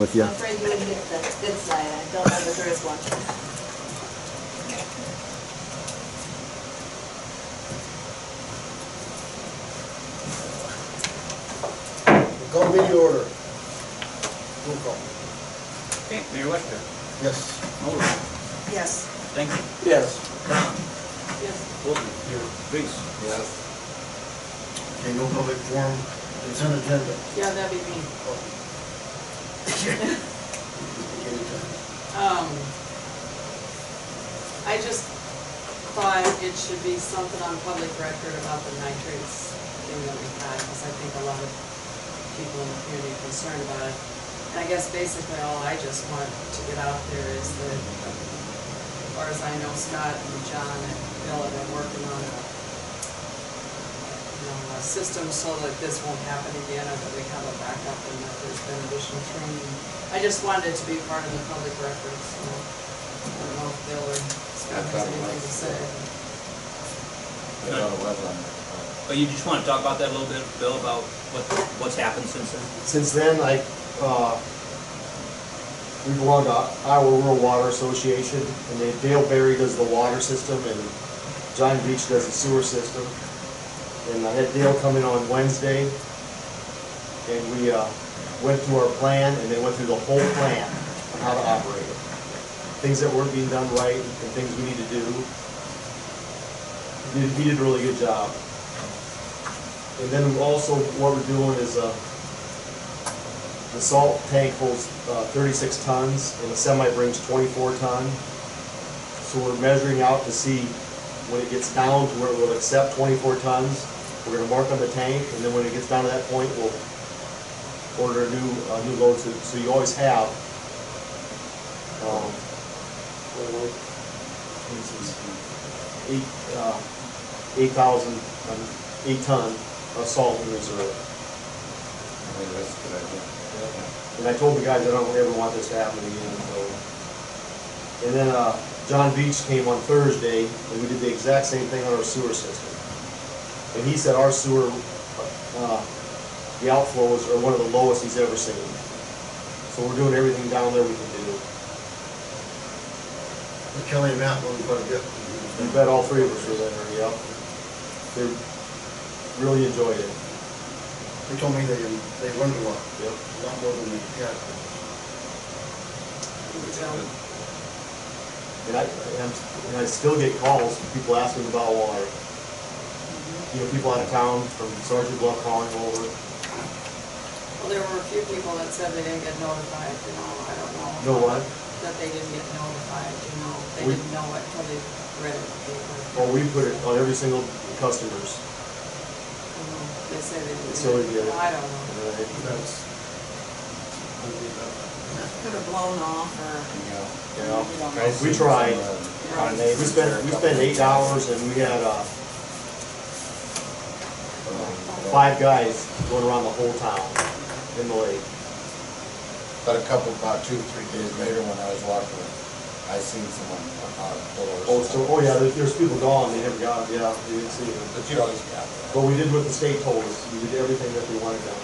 with you. I'm afraid you would hit the good side. I don't know that there is one. Call meeting order. Roll call. Okay, Mayor Webster. Yes. Mulder. Yes. Thank you. Yes. Tom. Yes. Bolton. Here. Reese. Yes. Okay, no public forum, consent agenda. Yeah, that'd be me. Anytime. I just thought it should be something on public record about the nitrates thing that we had, because I think a lot of people in the community are concerned about it. And I guess basically all I just want to get out there is that, as far as I know, Scott and John and Bill have been working on a system so that this won't happen again, or that we have a backup and that there's been additional training. I just wanted it to be part of the public record, so I don't know if Bill or Scott has anything to say. But you just want to talk about that a little bit, Bill, about what's happened since then? Since then, we belong to Iowa Rural Water Association, and Dale Berry does the water system, and John Beach does the sewer system. And I had Dale come in on Wednesday, and we went through our plan, and they went through the whole plan on how to operate it. Things that weren't being done right, and things we need to do. He did a really good job. And then also what we're doing is the salt tank holds 36 tons, and the semi brings 24 ton. So we're measuring out to see when it gets down to where it will accept 24 tons. We're going to mark on the tank, and then when it gets down to that point, we'll order a new load. So you always have 8 ton of salt in reserve. That's a good idea. And I told the guys I don't ever want this to happen again. So. And then John Beach came on Thursday, and we did the exact same thing on our sewer system. And he said our sewer, the outflows are one of the lowest he's ever seen. So we're doing everything down there we can do. Kelly and Matt learned quite a bit. You bet all three of us were there, yep. They really enjoyed it. They told me they learned a lot. Yep. A lot more than they had. And I still get calls from people asking about water. You know, people out of town from Sergeant Bluff calling over. Well, there were a few people that said they didn't get notified, I don't know. Know what? That they didn't get notified, they didn't know it until they read it in the paper. Well, we put it on every single customer's. They say they didn't. So we did. I don't know. Could have blown off or. Yeah, we tried. We spent 8 hours, and we had 5 guys going around the whole town in the lake. But about 2 or 3 days later, when I was walking, I seen someone Oh yeah, there's people gone, they never got it, yeah, they didn't see them. But you always got it. But we did what the state told us, we did everything that they wanted done.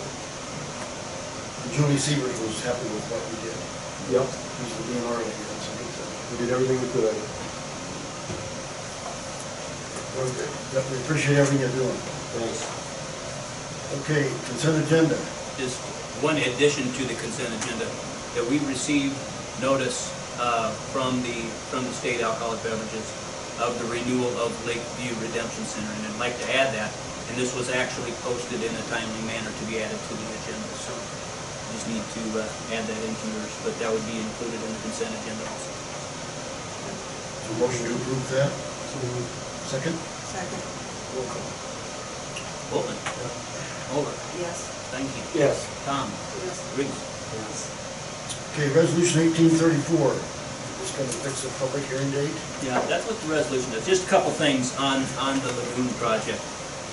Julie Sievers was happy with what we did. Yep. He's the DNR lady, that's a good thing. We did everything we could. Okay. Definitely appreciate everything you're doing. Thanks. Okay, consent agenda. Just one addition to the consent agenda, that we received notice from the state alcoholic beverages of the renewal of Lakeview Redemption Center, and I'd like to add that, and this was actually posted in a timely manner to be added to the agenda, so you just need to add that into yours, but that would be included in the consent agenda also. So motion to approve that. Second? Second. Roll call. Bolton. Mulder. Yes. Thank you. Yes. Tom. Yes. Reese. Okay, resolution 1834. Just gonna fix the public hearing date. Yeah, that's what the resolution is. Just a couple things on the lagoon project.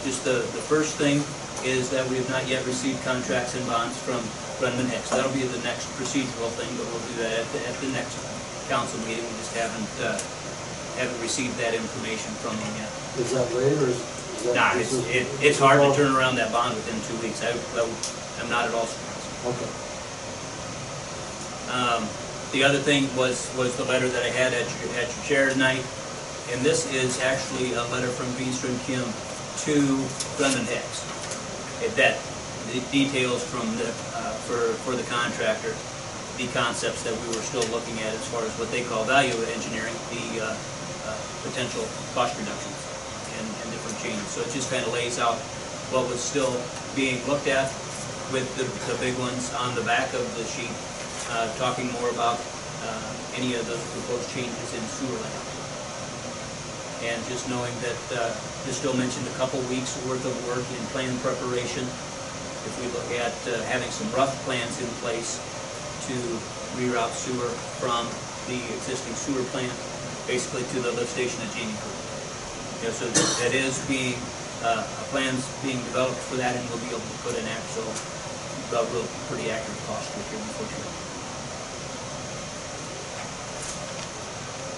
Just the first thing is that we have not yet received contracts and bonds from Brendan Hicks. That'll be the next procedural thing, but we'll do that at the next council meeting. We just haven't received that information from him yet. Is that late or is that? Nah, it's hard to turn around that bond within 2 weeks. I'm not at all surprised. Okay. The other thing was the letter that I had at your chair tonight, and this is actually a letter from Beanstrom Kim to Brendan Hicks. That the details from the, for the contractor, the concepts that we were still looking at as far as what they call value engineering, the potential cost reductions and different changes. So it just kind of lays out what was still being looked at with the big ones on the back of the sheet, talking more about any of those proposed changes in sewer layouts. And just knowing that this still mentioned a couple weeks worth of work in plan preparation. If we look at having some rough plans in place to reroute sewer from the existing sewer plant, basically to the lift station at Genie Creek. You know, so that is being, a plan's being developed for that, and we'll be able to put an actual, real pretty accurate cost with here unfortunately.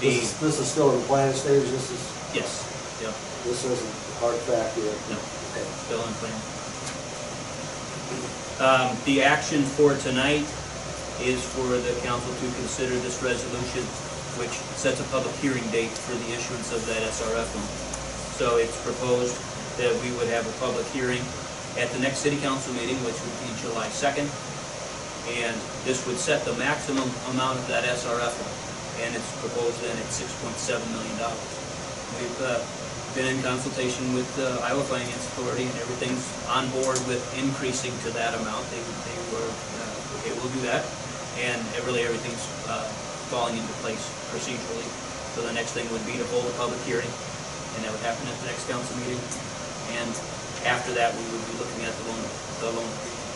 This is still in planning stage, this is, Yes, yep, this isn't hard fact yet? no, Okay. still in plan. The action for tonight is for the council to consider this resolution, which sets a public hearing date for the issuance of that SRF loan. So it's proposed that we would have a public hearing at the next city council meeting, which would be July 2nd. And this would set the maximum amount of that SRF loan, and it's proposed then at $6.7 million. We've been in consultation with the Iowa Finance Authority, and everything's on board with increasing to that amount. They were, okay, we'll do that. And really everything's falling into place procedurally. So the next thing would be to hold a public hearing, and that would happen at the next council meeting. And after that, we would be looking at the loan agreement.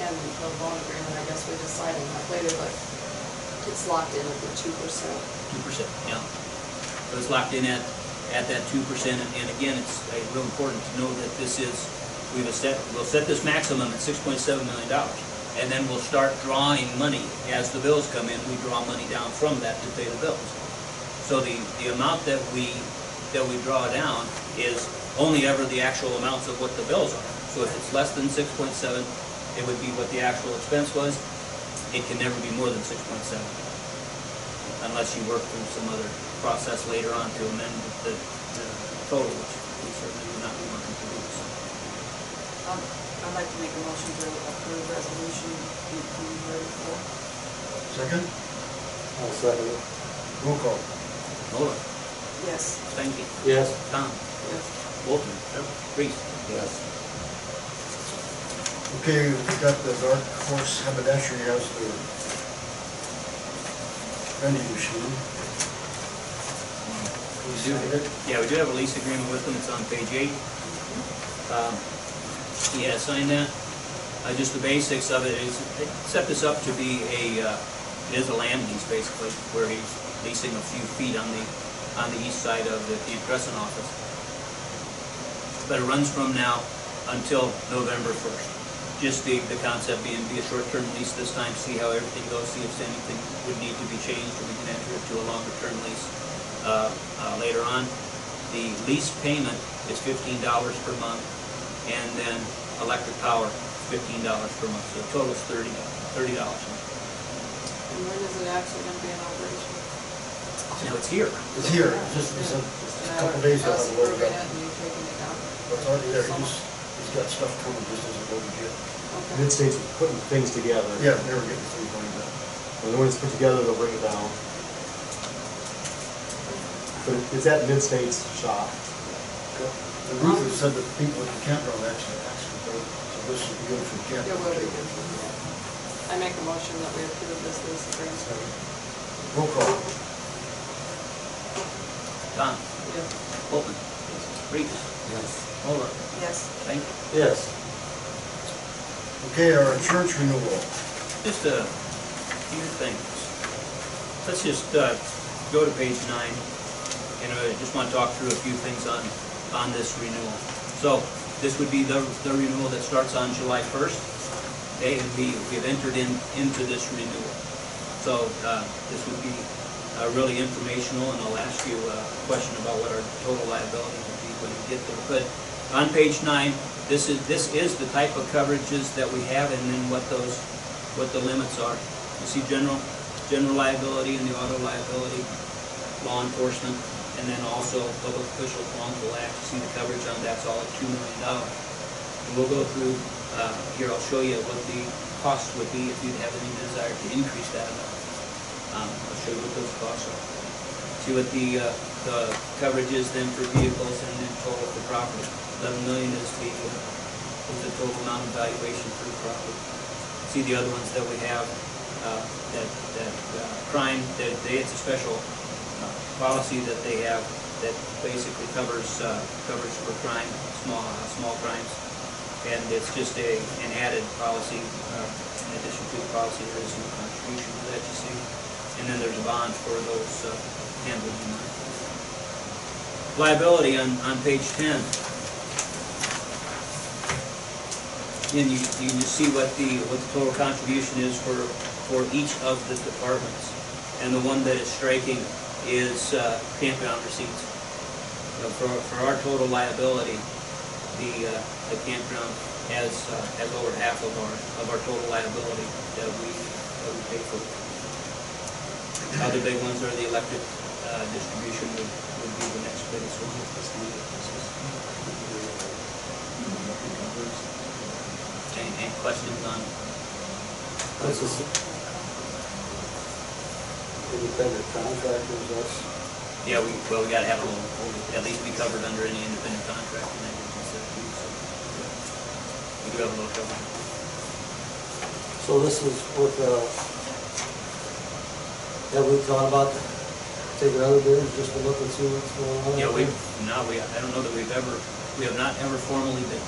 And the loan agreement, I guess we decide on that later, but it's locked in at the 2%. 2%, yeah. So it's locked in at that 2%, and again, it's real important to know that this is, we'll set this maximum at $6.7 million, and then we'll start drawing money as the bills come in. We draw money down from that to pay the bills. So the amount that we draw down is only ever the actual amounts of what the bills are. So if it's less than 6.7, it would be what the actual expense was. It can never be more than 6.7, unless you work through some other process later on to amend the total, which we certainly would not be wanting to do. So. I'd like to make a motion to approve resolution 1834. Second? I'll second it. Roll call. Muller, Yes. Stanky, Yes. Tom, Yes. Bolton, Reese. Yes. Okay, we got the Dark Horse Haberdashery as the vending machine. We signed it. Yeah, we do have a lease agreement with them. It's on page 8. He has signed that. Just the basics of it is, they set this up to be it is a land lease basically, where he's leasing a few feet on the east side of the Crescent office. But it runs from now until November 1st. Just the concept being be a short-term lease this time, see how everything goes, see if anything would need to be changed, or we can enter it to a longer-term lease later on. The lease payment is $15 per month, and then electric power, $15 per month, so the total is $30 a month. And when is it actually going to be in operation? Now it's here. It's here, it's just a couple days ago. Us approving it and you taking it down? It's already there, he's got stuff coming, just isn't loaded yet. Okay. Mid-state's putting things together. Yeah, they were getting 3 done. And then when it's put together, they'll bring it down. But it's at Mid-State's shop. The roofer said that people at the campground actually asked for it, so this is good for It will be campground. good. I make a motion that we approve this lease agreement. Roll call. Tom, Yes. Bolton, Reese, Yes. Muller, Yes. thank you. Yes. Okay, our insurance renewal. Just a few things. Let's just go to page 9, and I just want to talk through a few things on this renewal. So this would be the renewal that starts on July 1st. A and B, we've entered into this renewal. So this would be really informational, and I'll ask you a question about what our total liability would be when we get there. But on page 9, this is the type of coverages that we have, and then what the limits are. You see general liability and the auto liability, law enforcement, and then also public officials, wrongful acts. You see the coverage on that's all at $2 million. And we'll go through, here I'll show you what the costs would be if you'd have any desire to increase that amount. I'll show you what those costs are. See what the coverage is then for vehicles and then total for property. 11 million is the total amount of valuation for the property. See the other ones that we have, crime, it's a special policy that they have that basically covers for crime, small crimes. And it's just an added policy, in addition to the policy, there is no contribution to that, you see. And then there's a bond for those handling liability on page 10. And you can just see what the total contribution is for each of the departments. And the one that is striking is campground receipts. For our total liability, the campground has over half of our total liability that we pay for. Other big ones are the electric distribution would be the next biggest one. Any questions on? This is independent contractors, us. Yeah, we gotta have a little, at least be covered under any independent contract and negligence that we, so we do have a little coverage. So this is with, have we thought about taking other bids just to look and see what's going on? Yeah, I don't know that we have not ever formally bid.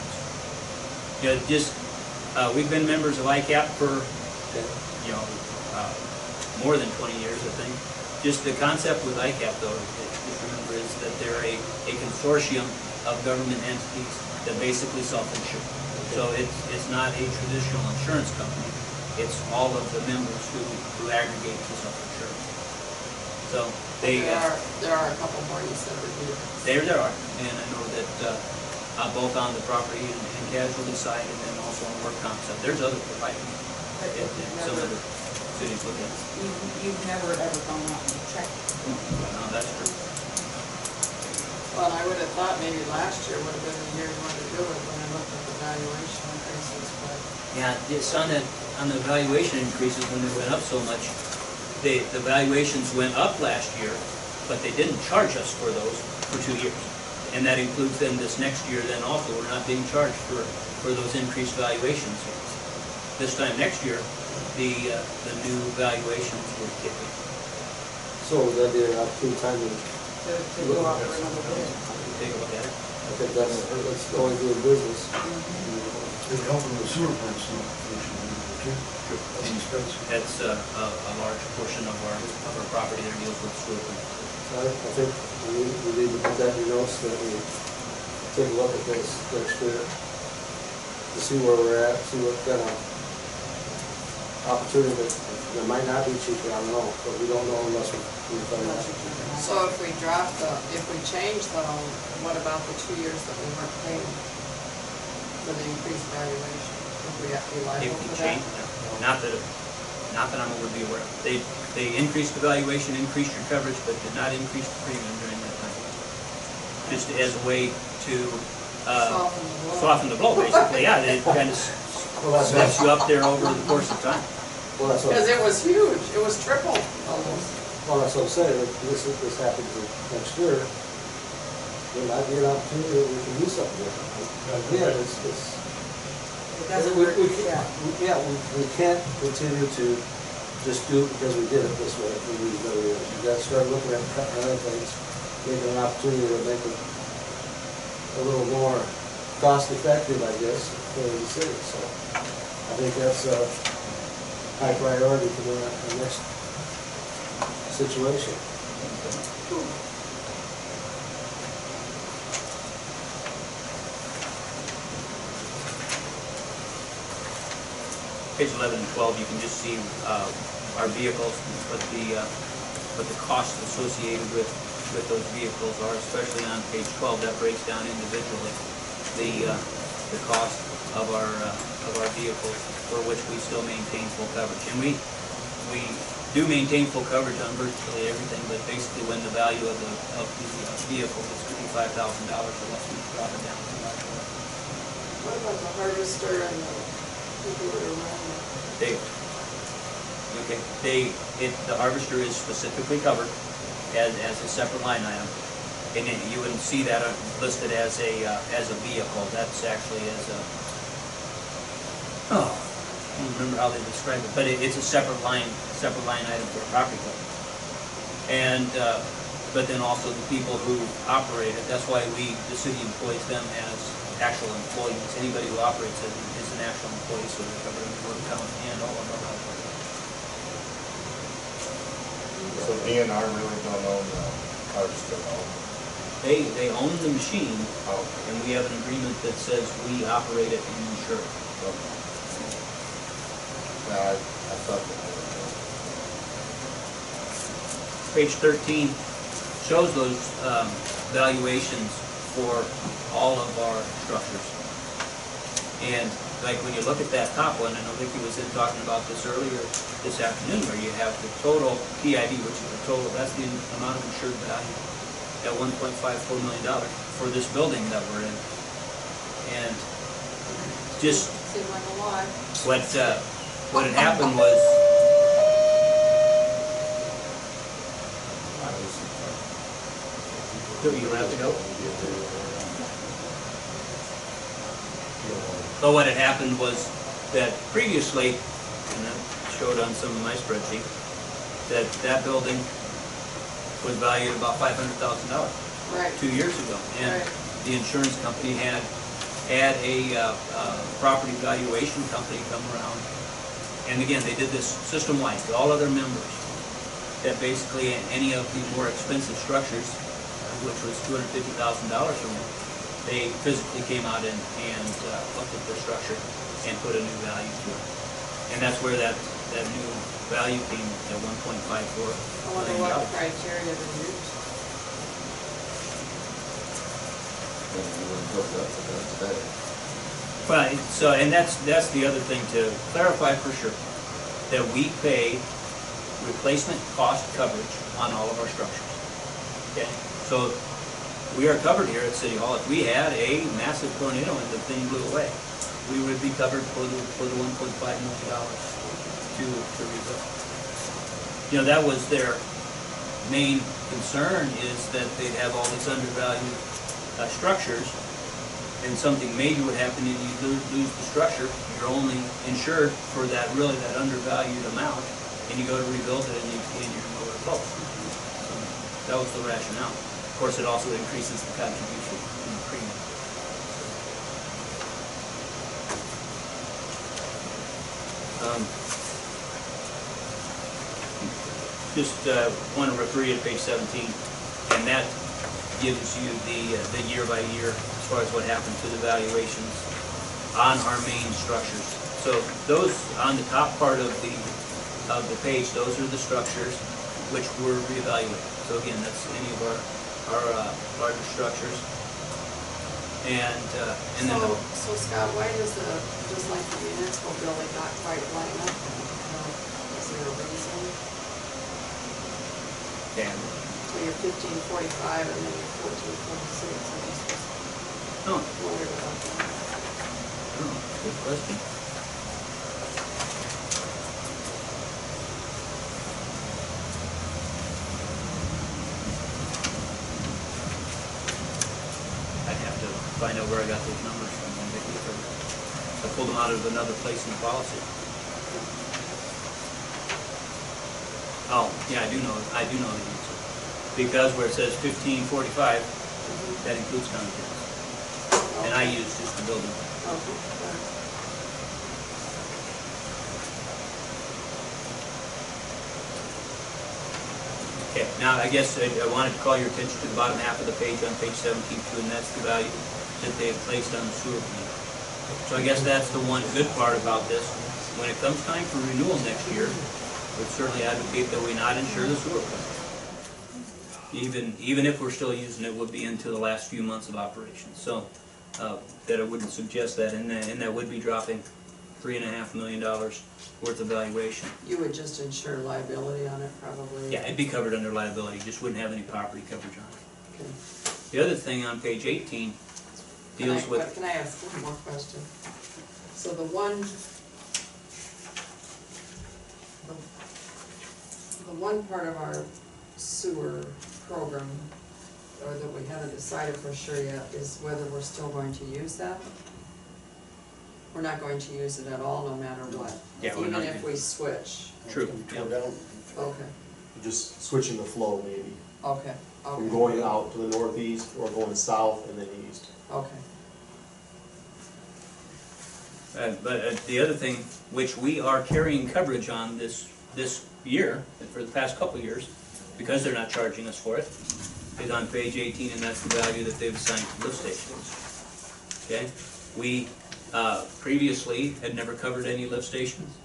You know, just, we've been members of ICAP for, more than 20 years, I think. Just the concept with ICAP, though, just remember, is that they're a consortium of government entities that basically self-insure. So it's not a traditional insurance company. It's all of the members who aggregate to self-insure. So they... There are a couple more you said review. There are, and I know that both on the property and casualty side, and then also on the work comp side, there's other providers. And some of the cities look at. You've never ever gone out and checked. No, that's true. Well, I would have thought maybe last year would have been the year you wanted to do it when I looked at the valuation increases, but. Yeah, it's on the valuation increases when they went up so much. The valuations went up last year, but they didn't charge us for those for 2 years. And that includes then this next year, then also, we're not being charged for those increased valuations. This time next year, the new valuations will kick in. So would that be an opportune time to To go out for another bid. Take a look at it. I think that's going through business. It'd help with the sewer plants, so we should do it too. That's expensive. That's a large portion of our property that deals with sewer plants. I think we need to put that in your notes, that we take a look at this next year to see where we're at, see what kind of opportunity that might not be cheaper, I don't know, but we don't know unless we find out. So if we change though, what about the 2 years that we weren't paying for the increased valuation? Would we have to be liable If for you that? change, not that I'm aware of. They increased the valuation, increased your coverage, but did not increase the premium during that time. Just as a way to soften the blow, basically. Yeah, it kind of sets you up there over the course of time. Well, that's what, Because it was huge, it was triple almost. well, that's what I'm saying, if this happens next year, there might be an opportunity that we can do something different. Again, It doesn't work, yeah. we can't continue to just do it because we did it this way. We need to go there. You gotta start looking at cutting other things, making an opportunity to make it a little more cost effective, I guess, for the city. So I think that's a high priority for the next situation. Page 11 and 12, you can just see our vehicles, what the costs associated with those vehicles are, especially on page 12. That breaks down individually the cost of our vehicles, for which we still maintain full coverage. And we do maintain full coverage on virtually everything, but basically when the value of the vehicle is $55,000 or less, we drop it down to that. What about the harvester and the people that are running it? The harvester is specifically covered as a separate line item. And then you wouldn't see that listed as a vehicle. That's actually as a, I don't remember how they describe it, but it's a separate line item for a property code. And, but then also the people who operate it, that's why the city employs them as actual employees. Anybody who operates it is an actual employee, so they're covered under work count and all of our health. So DNR really don't own the harvester at all? They own the machine, Oh, and we have an agreement that says we operate it and insure it. okay. Now, I thought that Page 13 shows those valuations for all of our structures. And like when you look at that top one, I know Vicki was talking about this earlier this afternoon, where you have the total PID, which is the total, that's the amount of insured value at $1.54 million for this building that we're in. And just Seems like a lot. what had happened was, you have to go? So what had happened was that previously, and I showed on some of my spreadsheets, that building was valued about $500,000 Right. 2 years ago. And Right. the insurance company had a property valuation company come around. And again, they did this system-wide to all other members, that basically any of the more expensive structures, which was $250,000 or more, they physically came out and looked at the structure and put a new value to it. And that's where that new value came at $1.54 I wonder million. what criteria they used. Right, so, and that's the other thing to clarify for sure, that we pay replacement cost coverage on all of our structures. Okay, so we are covered here at City Hall. If we had a massive tornado and the thing blew away, we would be covered for the $1.5 million to rebuild. You know, that was their main concern, is that they'd have all these undervalued structures, and something major would happen and you lose the structure. You're only insured for that undervalued amount, and you go to rebuild it and you're nowhere close. So that was the rationale. Of course, it also increases the contribution in the premium. Just want to refer you to page 17, and that gives you the year by year as far as what happened to the valuations on our main structures. So those on the top part of the page, those are the structures which were reevaluated. So again, that's any of our larger structures. And then So Scott, why does just like the municipal building not quite line up? Is there a reason? So you're 1545 and then you're 1446, I just oh, wondered about that. good question. I'd have to find out where I got those numbers from. I pulled them out of another place in the policy. Oh, yeah, I do know the answer. Because where it says 1545, that includes county tax. And I use just the building. Okay, now I guess I wanted to call your attention to the bottom half of the page on page 17 too, and that's the value that they have placed on the sewer plant. So I guess that's the one good part about this. When it comes time for renewal next year, would certainly advocate that we not insure the sewer plant. Even if we're still using it, would be into the last few months of operation. So that I wouldn't suggest that, and that would be dropping $3.5 million worth of valuation. You would just insure liability on it, probably? Yeah, it'd be covered under liability, just wouldn't have any property coverage on it. Okay. The other thing on page 18 deals with, Can I ask one more question? So the one part of our sewer program, or that we haven't decided for sure yet, is whether we're still going to use that? We're not going to use it at all, no matter what? Yeah, we're not Even if gonna- we switch? true, Tore yeah. down. Okay, Just switching the flow maybe, okay, from okay, going out to the northeast or going south and then east. okay. But the other thing, which we are carrying coverage on this year, and for the past couple of years, because they're not charging us for it, is on page 18, and that's the value that they've assigned to lift stations. Okay? We previously had never covered any lift stations.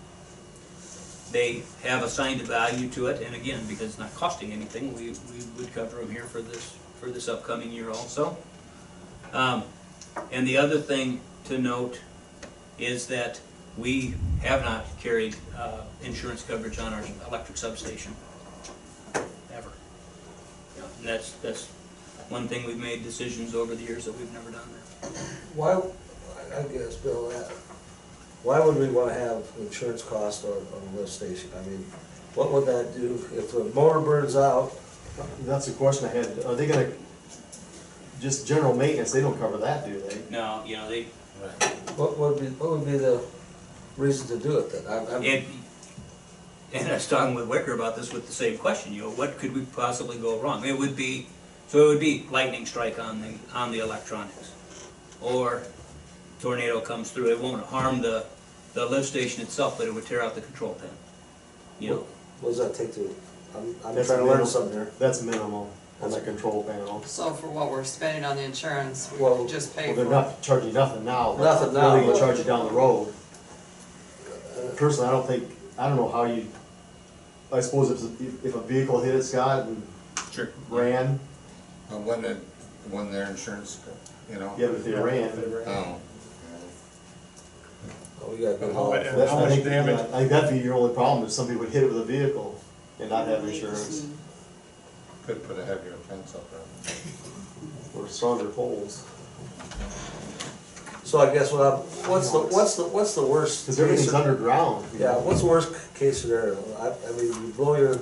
They have assigned a value to it, and again, because it's not costing anything, we would cover them here for this upcoming year also. And the other thing to note is that we have not carried insurance coverage on our electric substation, ever. And that's one thing we've made decisions over the years that we've never done that. Why, I guess, Bill, why would we wanna have insurance cost on a lift station? I mean, what would that do if the motor burns out? That's the question I had. Are they gonna, just general maintenance, they don't cover that, do they? No, you know, they, What would be the reason to do it then? and I was talking with Wicker about this with the same question, you know, what could we possibly go wrong? It would be lightning strike on the electronics, or tornado comes through. It won't harm the lift station itself, but it would tear out the control panel. You know, What does that take to, I'm That's trying to minimal. learn something here. That's minimal on the control panel. So for what we're spending on the insurance, we Well, could just pay Well, for they're it? not charging nothing now. but Nothing now, They're gonna but- charge you down the road. Personally, I don't know how you, I suppose if a vehicle hit it, Scott, and sure. ran, When their insurance, you know? yeah, but if they ran. Oh. Oh, we gotta go. How much- home. That's- How I much think- damage? I think that'd be your only problem, if somebody would hit it with a vehicle and not have insurance, Could put a heavier fence up there. or stronger poles. So I guess what's the worst? Because everything's case- underground. you Yeah, know. what's the worst case scenario? I mean, you blow your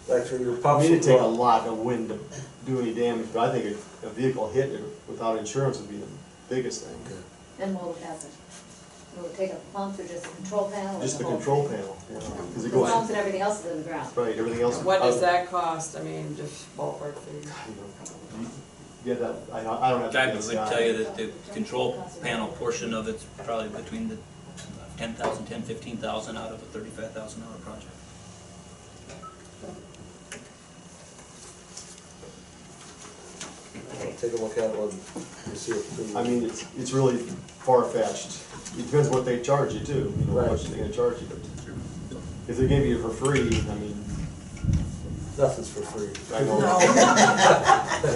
I pumps. mean, it'd take a lot of wind to do any damage, but I think a vehicle hit it without insurance would be the biggest thing. Then what would happen? Will it take up the pumps or just the control panel? or Just the whole control thing? panel, you know, because it The goes, pumps and everything else is in the ground. right, everything else. What does that cost? I mean, just ballpark figure. Yeah, that, I don't have. I to would guess, Scott. tell you that the control panel portion of it's probably between the 10,000, 15,000 out of a $35,000 project. Take a look at one and see if. I mean, it's really far-fetched. It depends what they charge you too, you know, how much they're gonna charge you, but if they give you it for free, I mean, Nothing's for free. I know.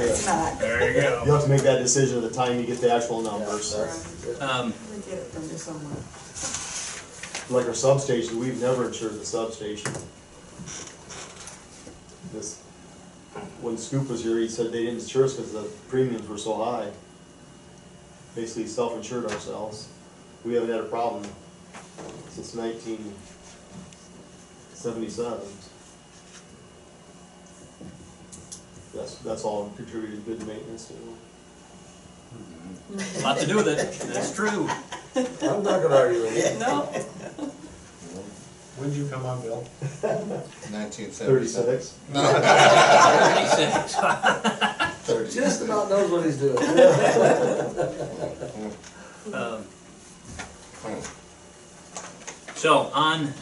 It's not. There you go. You'll have to make that decision at the time you get the actual numbers. We get it from just somewhere. Like our substation, we've never insured the substation. When Scoop was here, he said they didn't insure us because the premiums were so high. Basically self-insured ourselves. We haven't had a problem since 1977. That's all contributed to good maintenance, you know. A lot to do with it, that's true. I'm not gonna argue with you. No. When'd you come on, Bill? 1977. 36. No. 36. Just about knows what he's doing. Um, So on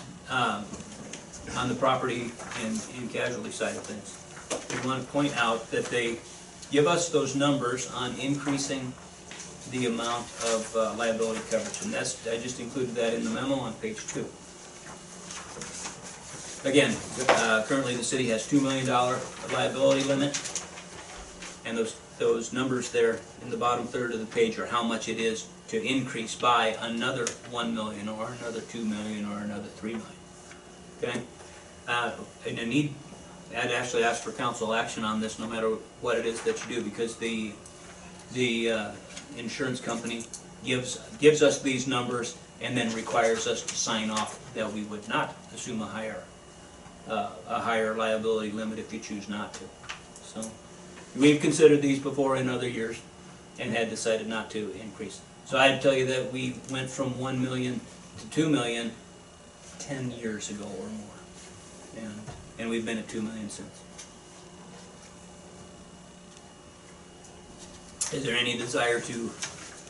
the property and casualty side of things, we want to point out that they give us those numbers on increasing the amount of liability coverage, and that's, I just included that in the memo on page 2. Again, currently the city has $2 million liability limit, and those numbers there in the bottom third of the page are how much it is to increase by another 1 million, or another 2 million, or another 3 million. Okay? And I'd actually ask for council action on this, no matter what it is that you do, because the insurance company gives us these numbers and then requires us to sign off that we would not assume a higher liability limit if you choose not to. So we've considered these before in other years and had decided not to increase. So I'd tell you that we went from 1 million to 2 million 10 years ago or more, and we've been at 2 million since. Is there any desire to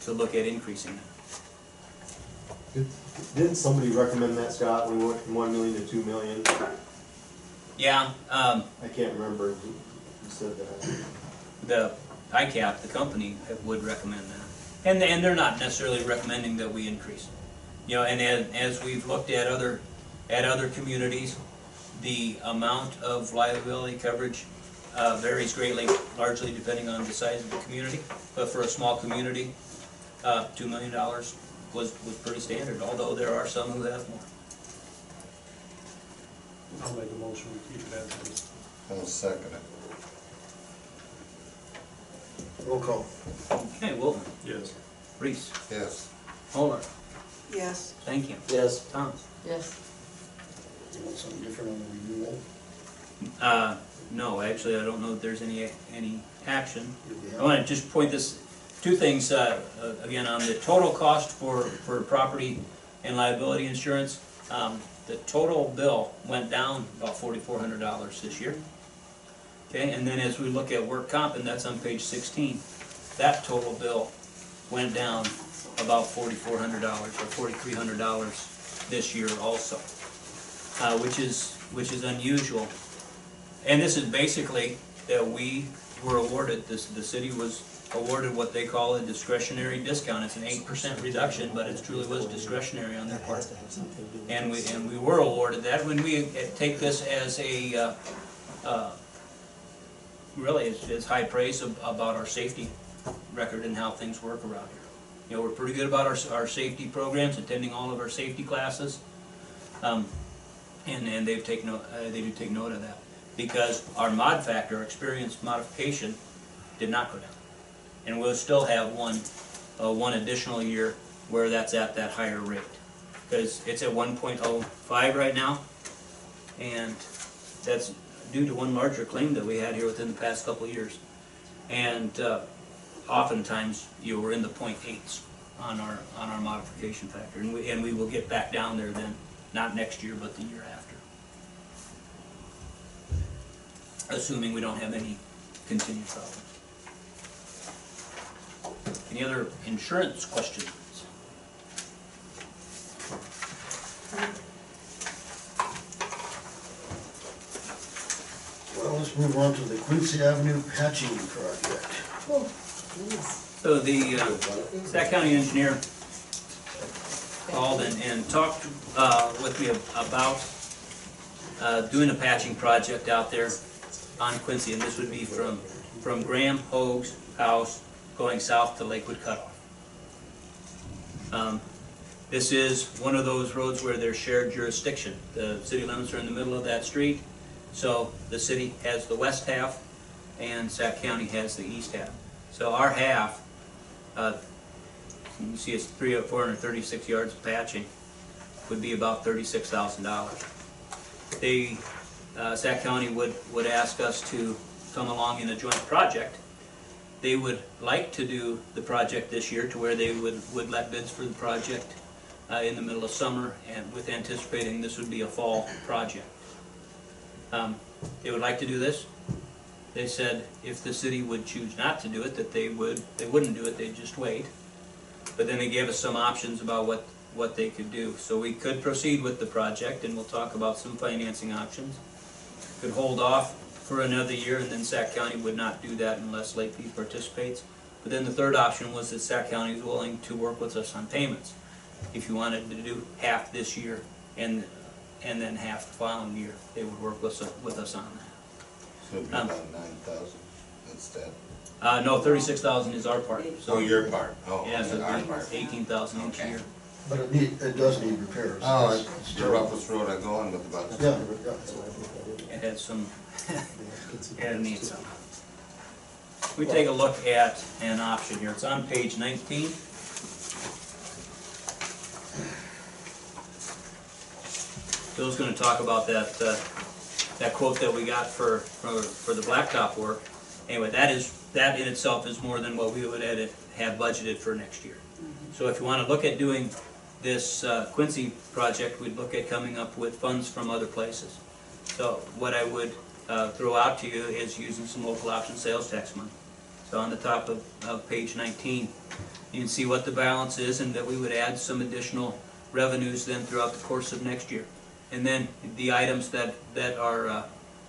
look at increasing that? Didn't somebody recommend that, Scott, when we went from 1 million to 2 million? Yeah, I can't remember who said that. the ICAP, the company, would recommend that. And they're not necessarily recommending that we increase. You know, and as we've looked at other communities, the amount of liability coverage varies greatly, largely depending on the size of the community. But for a small community, $2 million was pretty standard, although there are some who have more. I'll make a motion, we keep it as is. I'll second it. Roll call. Okay, Wilton, Yes. Reese, Yes. Kohler, Yes. thank you. Yes. Tom? Yes. You want something different on the renewal? No, actually, I don't know if there's any action. If you I want to just point this, two things, again, on the total cost for property and liability insurance. The total bill went down about $4,400 this year. Okay, and then as we look at work comp, and that's on page 16, that total bill went down about $4,400 or $4,300 this year also, which is unusual. And this is basically that we were awarded, the city was awarded what they call a discretionary discount. It's an 8% reduction, but it truly was discretionary on their part. And we were awarded that. When we take this as a really it's high praise about our safety record and how things work around here. You know, we're pretty good about our safety programs, attending all of our safety classes, and they do take note of that, because our mod factor, our experience modification, did not go down, and we'll still have one additional year where that's at that higher rate, because it's at 1.05 right now, and that's due to one larger claim that we had here within the past couple of years. And oftentimes we're in the 0.8s on our modification factor, and we will get back down there then, not next year but the year after, assuming we don't have any continued problems. Any other insurance questions? Well, let's move on to the Quincy Avenue patching project. So the Sac County engineer called and talked with me about doing a patching project out there on Quincy, and this would be from Graham Hoag's house going south to Lakewood Cutoff. This is one of those roads where there's shared jurisdiction. The city limits are in the middle of that street, so the city has the west half and Sac County has the east half. So our half, you see it's 436 yards of patching, would be about $36,000. Sac County would ask us to come along in a joint project. They would like to do the project this year to where they would let bids for the project in the middle of summer, and with anticipating this would be a fall project. They would like to do this. They said if the city would choose not to do it, that they wouldn't do it, they'd just wait. But then they gave us some options about what they could do. So we could proceed with the project, and we'll talk about some financing options. Could hold off for another year, and then Sac County would not do that unless Lake View participates. But then the third option was that Sac County is willing to work with us on payments. If you wanted to do half this year and then half the following year, they would work with us on that. So it'd be about 9,000. instead? No, 36,000 is our part, so. Oh, your part, oh, Yeah, so our it'd part. be 18,000 each Okay. year. But it does need repairs. Oh, It's it's the terrible. roughest road I go on with about. Yeah, yeah. It had some, it needs some. We take a look at an option here, it's on page 19. Bill's gonna talk about that quote that we got for the blacktop work. Anyway, that in itself is more than what we would have budgeted for next year. So if you wanna look at doing this Quincy project, we'd look at coming up with funds from other places. So what I would throw out to you is using some local option sales tax money. So on the top of page 19, you can see what the balance is and that we would add some additional revenues then throughout the course of next year. And then the items that are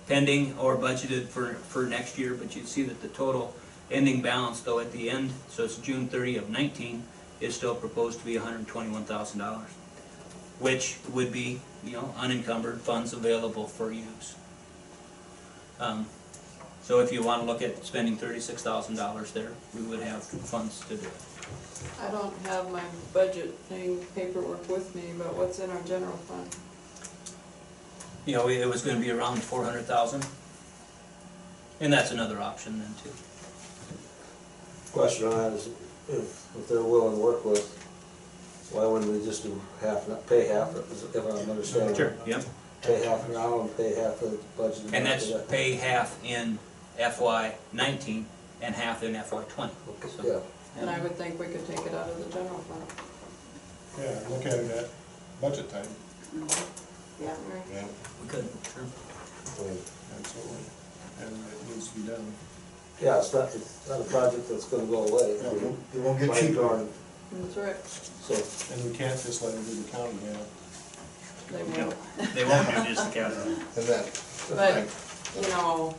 pending or budgeted for next year, but you see that the total ending balance though at the end, so it's June 30 of 19, is still proposed to be $121,000, which would be, you know, unencumbered funds available for use. So if you want to look at spending $36,000 there, we would have funds to do it. I don't have my budget thing paperwork with me, but what's in our general fund? You know, it was going to be around 400,000, and that's another option then too. Question on that is, if they're willing to work with, why wouldn't we just do half, pay half, if I'm understanding? Sure, yep. Pay half now and pay half of the budget. And that's after that. pay half in FY19 and half in FY20. So, Yeah, And I would think we could take it out of the general fund. Yeah, look at it at budget time, Yeah. Yeah. we could, sure. I mean, absolutely, and it needs to be done. yeah, it's not a project that's gonna go away. No, it won't get cheaper. That's right. So, And we can't just let them do the county now. They You know, won't. they won't reduce the county. And then, But, you know,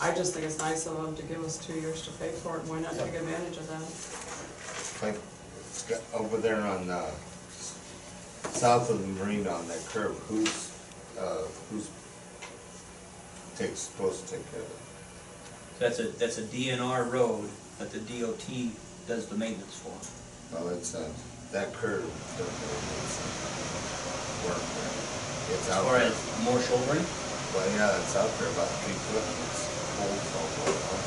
I just think it's nice of them to give us 2 years to pay for it, and why not take advantage of that? like, over there on, south of the marina on that curve, who's supposed to take care of it? That's a DNR road, but the DOT does the maintenance for them. Well, it's, that curve doesn't work there. It's As out far there. as more shouldering, Well, yeah, it's out there about 3 foot, and it's old, so.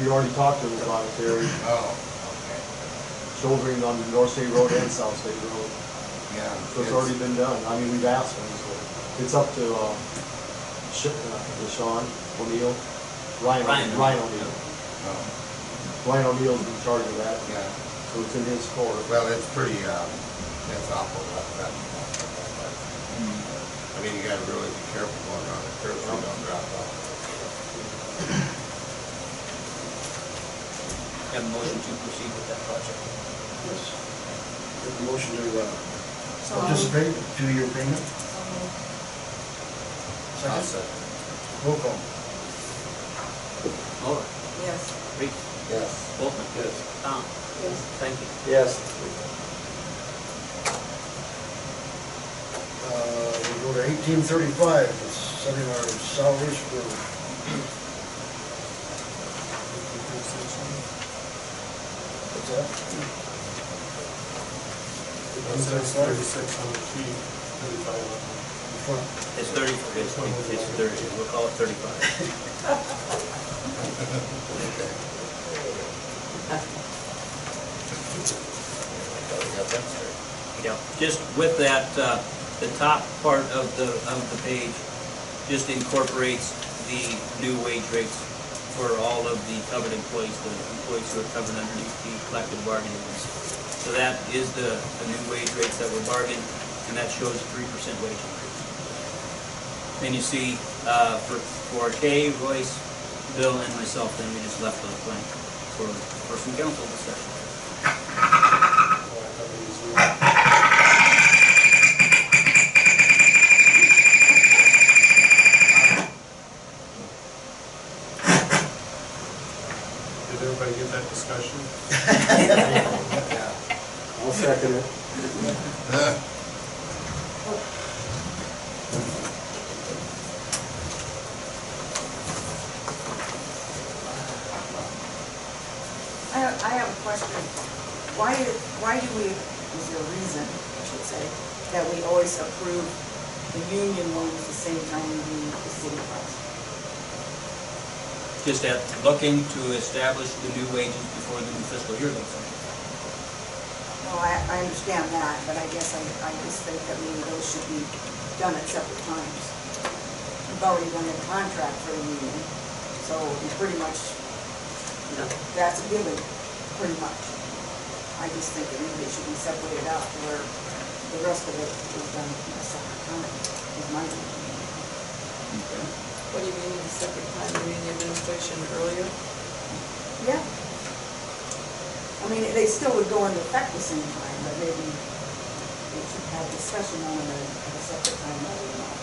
We already talked to them about it, Terry, Oh, okay, shouldering on North State Road and South State Road. yeah. So it's already been done. I mean, we've asked them, so it's up to, Sean O'Neill, Ryan O'Neill. Oh, Ryan O'Neill's in charge of that, yeah, so it's in his court. well, it's pretty, it's awful, that. I mean, you gotta really be careful going around the curve so you don't drop off. have a motion to proceed with that project. Yes. Get the motion to participate, 2-year payment. I'll Second, second. roll call. Muller, Yes. Reese, Yes. Boltman. Yes. Tom. Yes. Thank you. yes, We go to 1835, it's setting our salaries for, what's that? It says 36 on the sheet, 35 on The front. It's 30, we'll call it 35. Thought we got that straight. Yeah, just with that, the top part of the page just incorporates the new wage rates for all of the covered employees, the employees who are covered underneath the collective bargaining agreement. So that is the new wage rates that were bargained, and that shows a 3% wage increase. And you see, for Kay, Royce, Bill, and myself, then we just left those blank for some council discussion. Did everybody get that discussion? I'll second it. question. Why do we, is there a reason, I should say, that we always approve the union ones the same time we do the city ones? Just at looking to establish the new wages before the new fiscal year goes in. Well, I understand that, but I guess I just think that maybe those should be done at separate times. We've already done a contract for the union, so you pretty much, you know, that's a given, pretty much. I just think that maybe it should be separated out to where the rest of it is done at a separate time, is my opinion. Okay. What do you mean in separate time? You mean the administration earlier? Yeah. I mean, they still would go into effect the same time, but maybe they should have discussion on them at a separate time, I don't know.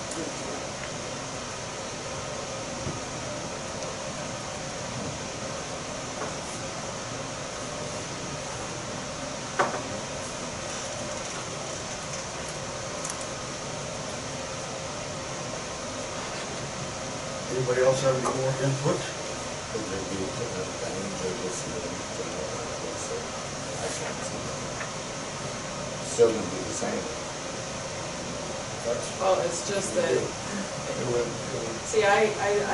Anybody else have any more input? Could there be different things or just I can't see that. Still gonna be the same. Well, it's just that, see, I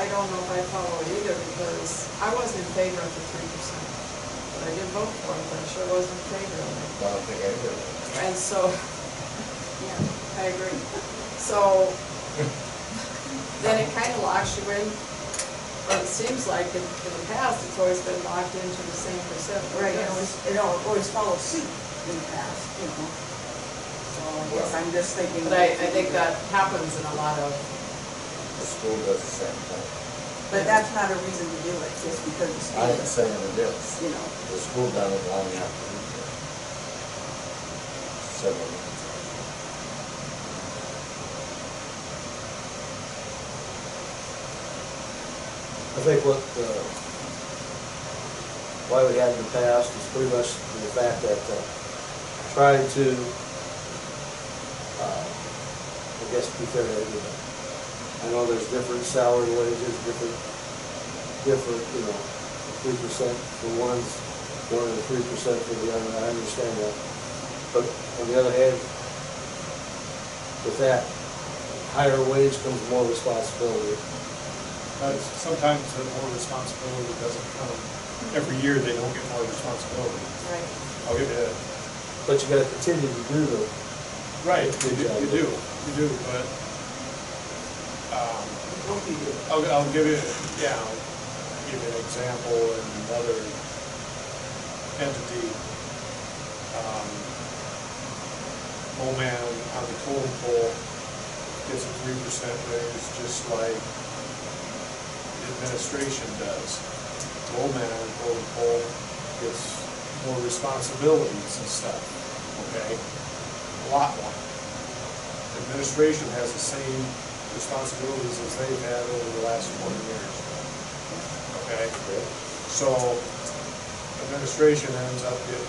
don't know if I follow it either, because I wasn't in favor of the 3%. But I did vote for it, but I sure wasn't in favor of it. I don't think I did. And so, yeah, I agree. So, then it kind of locks you in, but it seems like in the past, it's always been locked into the same percent. Right, it always follows suit in the past, you know. So I guess I'm just thinking. But I think that happens in a lot of, The school does the same thing. But that's not a reason to do it, just because the school. I ain't saying it is. You know. The school done it long after we did. Several months. I think why we had in the past is pretty much the fact that trying to, I guess, be fair to everybody. I know there's different salary wages, different, 3% for ones, more than 3% for the other, I understand that. But on the other hand, with that higher wage comes more responsibility. Sometimes the more responsibility doesn't come, every year they don't get more responsibility. right, I'll give you that. But you gotta continue to do the. Right, you do, but, I'll give you, I'll give you an example in another entity. Bowman on the totem pole gets a 3% raise, just like administration does. Bowman on the totem pole gets more responsibilities and stuff, okay? A lot more. Administration has the same responsibilities as they've had over the last 20 years, okay? So administration ends up getting,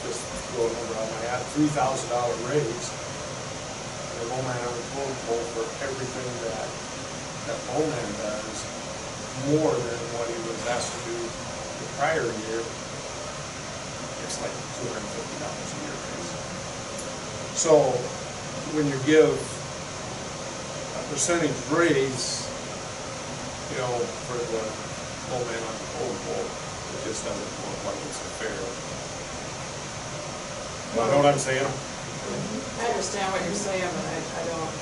just throw a number on my hat, $3,000 raise. And the Bowman on the totem pole for everything that Bowman does, more than what he was asked to do the prior year, it's like $250 a year raise. So when you give a percentage raise, for the Bowman on the totem pole, it just doesn't look like it's fair. You know what I'm saying? I understand what you're saying, but I don't,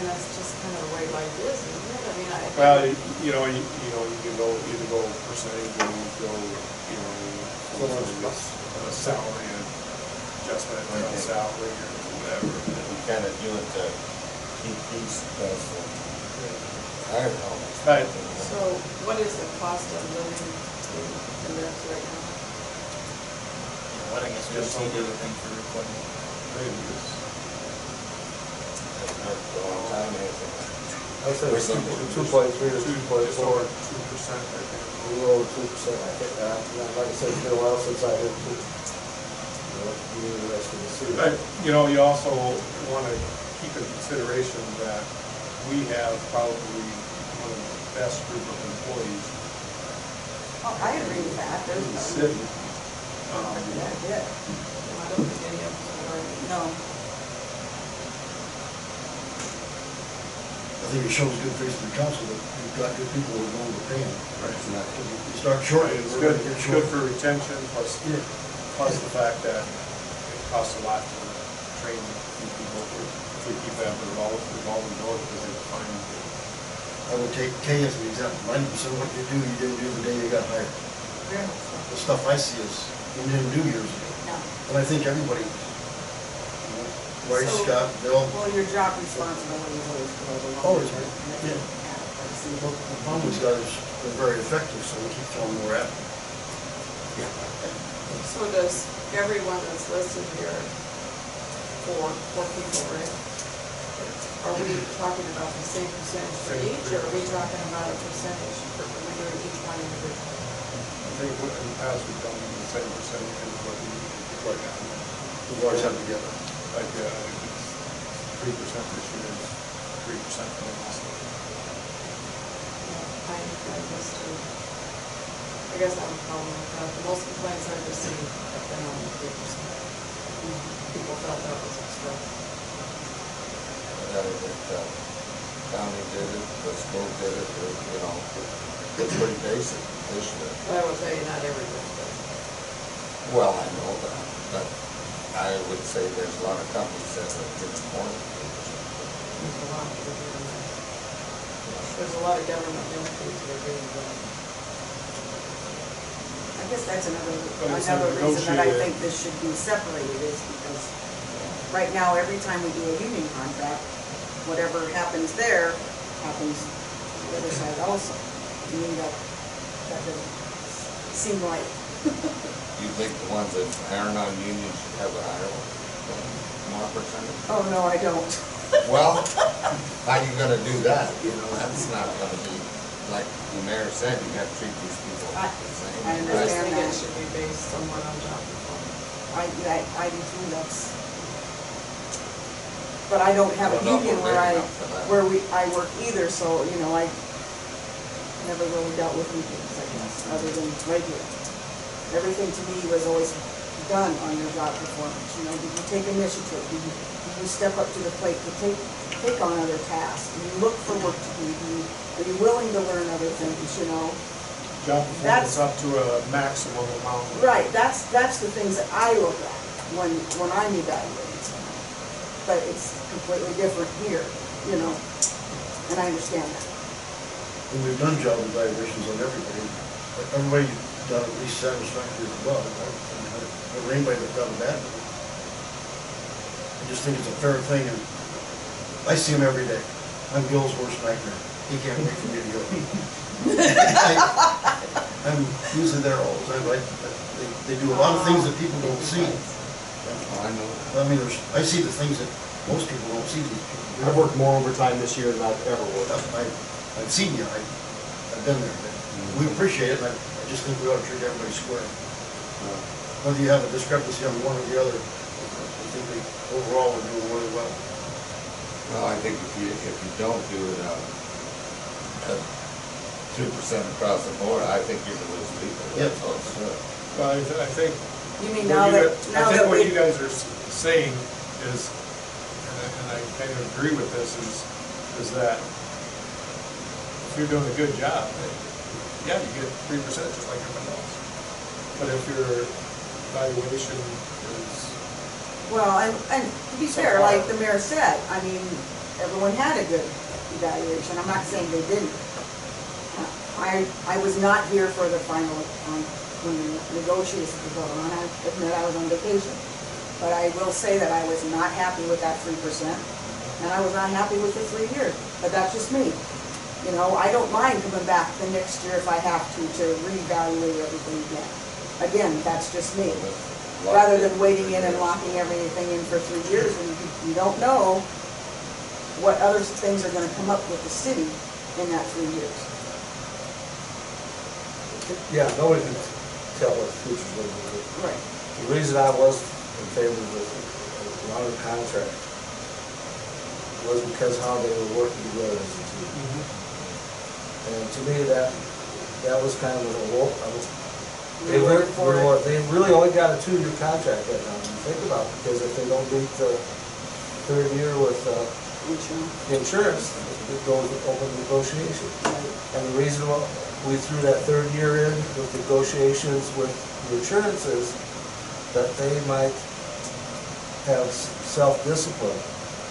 that's just kind of the way life is, isn't it? I mean, Well, you can go, either go percentage, or you go, a salary adjustment, on salary or whatever. We kind of do it to keep these guys from, I don't know. Right. so what is the cost of living in this right now? What I guess we just need everything for recording. Maybe it's, That's not the long time, anything. I said We're 2.3 or 2.4, just over 2%, I think. a little over 2%, I think, like I said, it's been a while since I heard two. You the rest of the city. But, you also want to keep in consideration that we have probably one of the best group of employees Oh, I agree with that, there's in the no. city. That's it. I don't think any of them are. No, I think it shows good faith in the council that you've got good people who are willing to pay them. Right. You start short, It's we're good, gonna get it's short. good for retention, plus, Yeah. plus the fact that it costs a lot to train these people. If we keep that revolving door, because they find, I would take Kay as an example. 90% of what you do, you didn't do the day you got hired. very much so. The stuff I see is you didn't do years ago. No. And I think everybody, Roy, So- Scott, Bill, Well, your job responsibilities always go along. Always, with it, right? and that's Yeah. what the Palmer's guys are very effective, so we keep throwing more at them. So does everyone that's listed here, four people, right? Are we talking about the same percentage for each, or are we talking about a percentage for when you're each one individual? I think in the past, we've done the same percentage as what we right now. We've always had together. Like, it's 3% this year, is 3% for the last one. I guess I have a problem with that. The most complaints I've received have been on the 3%. People felt that was extra. County did it, the school did it, you know, it's pretty basic this year. But I will tell you, not everybody does. Well, I know that, but I would say there's a lot of companies that are getting more than 3%. There's a lot that are doing that. There's a lot of government entities that are doing that. I guess that's another But it's reason that I negotiated. think this should be separated is because right now, every time we do a union contract, whatever happens there, happens on the other side also. To me, that doesn't seem right. You think the ones that aren't on union should have a higher one, more percentage? Oh, no, I don't. Well, how you gonna do that? You know, that's not gonna be, like the mayor said, you gotta treat these people the same. I I just understand think it that. should be based somewhat on job performance. I do too, that's, but I don't have a Well, not union big enough for that. I work either, so, you know, I never really dealt with unions, I guess, other than regular. Everything to me was always done on your job performance, you know, did you take initiative, did you step up to the plate to take on other tasks, do you look for work to do, are you willing to learn other things, you know? Job performance up to a maximum amount. Right, that's the things that I look at when I'm evaluating someone. But it's completely different here, you know, and I understand that. And we've done job evaluations on everybody. Everybody done at least satisfactory as well. Never anybody that done a bad one. I just think it's a fair thing, and I see him every day. I'm Bill's worst nightmare. He can't wait for me to go. I'm usually there all the time, but they do a lot of things that people don't see. Oh, I know. I mean, I see the things that most people don't see these people do. I've worked more overtime this year than I've ever worked. I've seen you, I've been there. We appreciate it, and I just think we ought to treat everybody square. Whether you have a discrepancy on one or the other, I think we overall are doing really well. Well, I think if you don't do it, 2% across the board, I think you're gonna lose people. That's all it's good. Well, I think. You mean what now you that, got- now I think that what we, you guys are saying is, and I kind of agree with this, is that if you're doing a good job, yeah, you get 3% just like everybody else. But if your evaluation is, well, and to be fair, like the mayor said, I mean, everyone had a good evaluation. I'm not saying they didn't. I was not here for the final, when the negotiations were going on. I admit I was on vacation. But I will say that I was not happy with that 3%, and I was not happy with the 3 years. But that's just me. You know, I don't mind coming back the next year if I have to reevaluate everything again. Again, that's just me. Rather than waiting in and locking everything in for 3 years, and you don't know what other things are gonna come up with the city in that 3 years. Yeah, nobody can tell what the future's gonna be. Right. The reason I was in favor of the longer contract was because how they were working together as a team. And to me, that that was kind of a war. They really only got a 2-year contract right now, when you think about it, because if they don't beat the 3rd year with insurance, it goes open negotiation. And the reason why we threw that 3rd year in with negotiations with the insurance is that they might have self-discipline.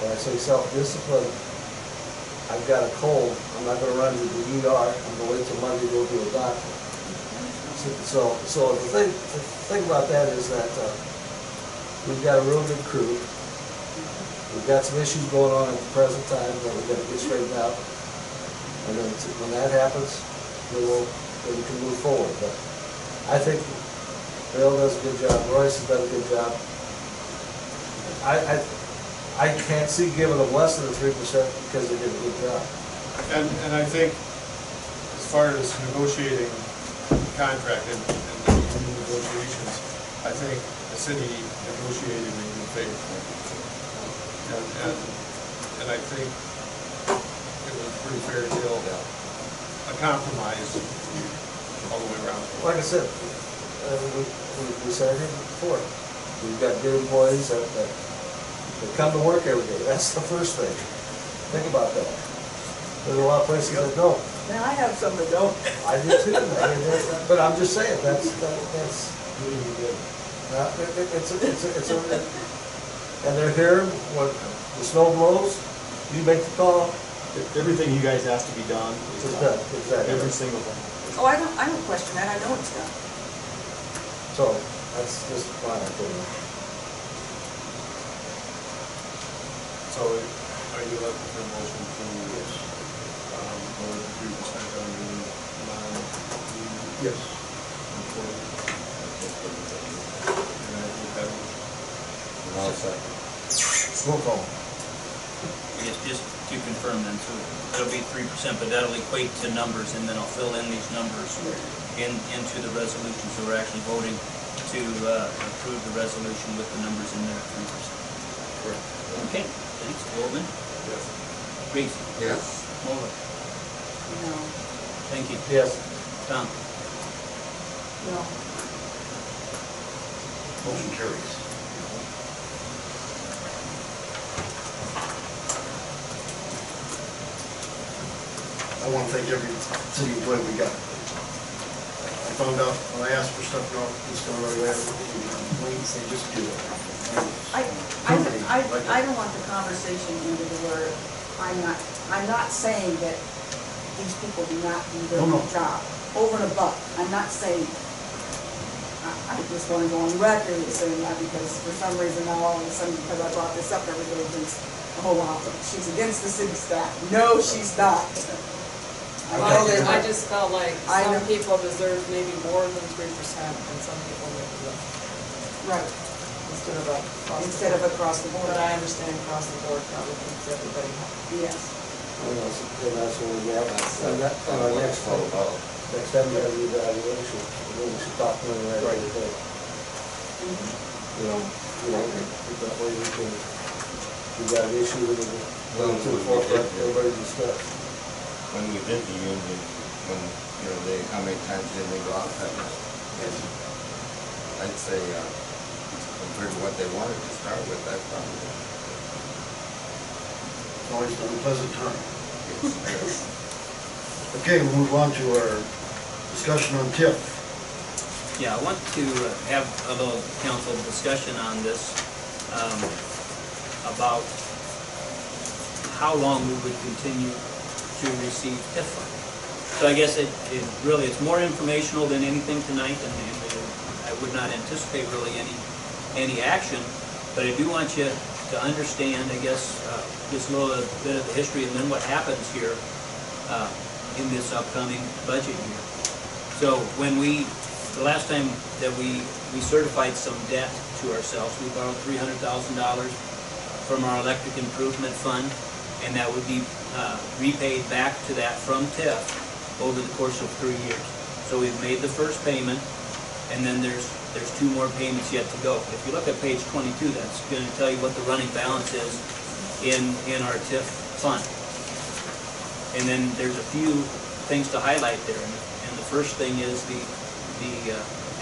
When I say self-discipline, I've got a cold, I'm not gonna run to the ER, I'm gonna wait till Monday to go to a doctor. So the thing about that is that we've got a real good crew. We've got some issues going on at the present time that we've got to get straightened out. And then when that happens, then we can move forward. But I think Bill does a good job, Royce has done a good job. I can't see giving them less than 3% because they did a good job. And I think as far as negotiating contract and negotiations, I think the city negotiated in good faith. And I think it was a pretty fair deal, a compromise all the way around. Like I said, we said it before. We've got good employees that come to work every day. That's the first thing. Think about that. There's a lot of places that don't. Now, I have some that don't. I do too. But I'm just saying, it's and they're here when the snow blows, you make the call. Everything you guys ask to be done It's is done, done. exactly. Every single thing. Oh, I don't question that, I know it's done. So, that's just my opinion. So are you looking for a motion to, go with 3% on the non-union? Yes. employee? And I think that was, I'll second. Roll call. Yes, just to confirm then, so it'll be 3%, but that'll equate to numbers, and then I'll fill in these numbers into the resolution, so we're actually voting to approve the resolution with the numbers in there at 3%. Correct. Okay, thanks. Goldman? yes. Reese? Yes. Moller? No. Thank you. Yes. Tom? No. Motion carries. I want to thank every city employee we got. I found out when I asked for stuff, it's going right away, they just do it. I don't want the conversation into where I'm not saying that these people do not do their No. job over and above. I'm not saying, I just want to go on record and saying that because for some reason now all of a sudden, because I brought this up, everybody thinks, oh wow, she's against the city staff. No, she's not. I know they're I not. just felt like I some know. people deserve maybe more than 3% and some people maybe less. Right, instead of across the board. But I understand across the board probably thinks everybody has. Yes. And that's when we have, and our next All about. next time we have the evaluation, then we should talk to them right away. You know, that way we can, we got an issue with it, Well, to the we forefront, did, everybody discuss. When we did the union, when, how many times did they go out that night? I'd say, compared to what they wanted to start with, that's probably. Always an unpleasant time. Okay, we'll move on to our discussion on TIF. Yeah, I want to have a little council discussion on this, about how long we would continue to receive TIF funding. So I guess it really, it's more informational than anything tonight, and I would not anticipate really any action, but I do want you to understand, I guess, just a little bit of the history and then what happens here in this upcoming budget year. So when the last time that we certified some debt to ourselves, we borrowed $300,000 from our electric improvement fund, and that would be repaid back to that from TIF over the course of 3 years. So we've made the first payment, and then there's 2 more payments yet to go. If you look at page 22, that's going to tell you what the running balance is in our TIF fund. And then there's a few things to highlight there. And the first thing is the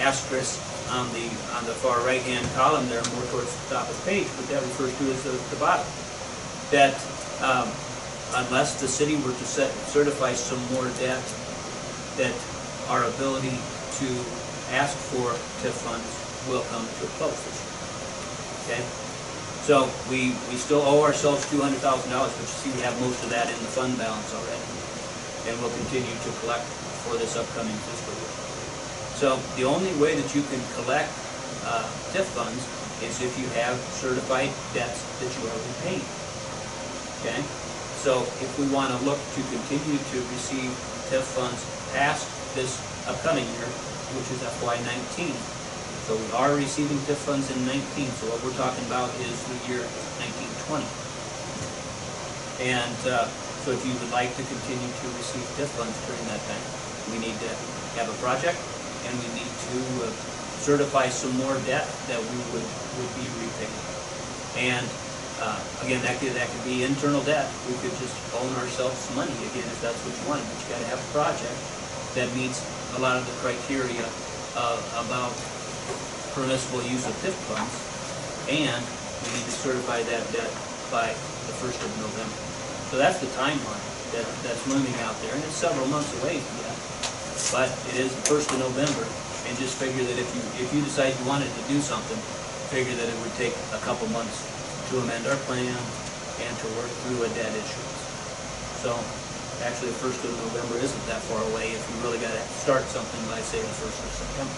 asterisk on the far right-hand column there, more towards the top of the page, what that refers to as the bottom. That unless the city were to certify some more debt, that our ability to ask for TIF funds will come to a close this year. Okay? So we still owe ourselves $200,000, but you see we have most of that in the fund balance already. And we'll continue to collect for this upcoming fiscal year. So the only way that you can collect TIF funds is if you have certified debts that you are repaying. Okay? So if we want to look to continue to receive TIF funds past this upcoming year, which is FY19. So we are receiving TIF funds in 19, so what we're talking about is the year 1920. And so if you would like to continue to receive TIF funds during that time, we need to have a project, and we need to certify some more debt that we would be repaying. And again, that could be internal debt. We could just loan ourselves some money again if that's what you want, but you got to have a project that meets a lot of the criteria about permissible use of TIF funds, and we need to certify that debt by the 1st of November. So that's the timeline that's looming out there, and it's several months away yet, but it is the 1st of November, and just figure that if you decide you wanted to do something, figure that it would take a couple months to amend our plan and to work through a debt issuance. So actually the 1st of November isn't that far away if you really got to start something by, say, the 1st of September.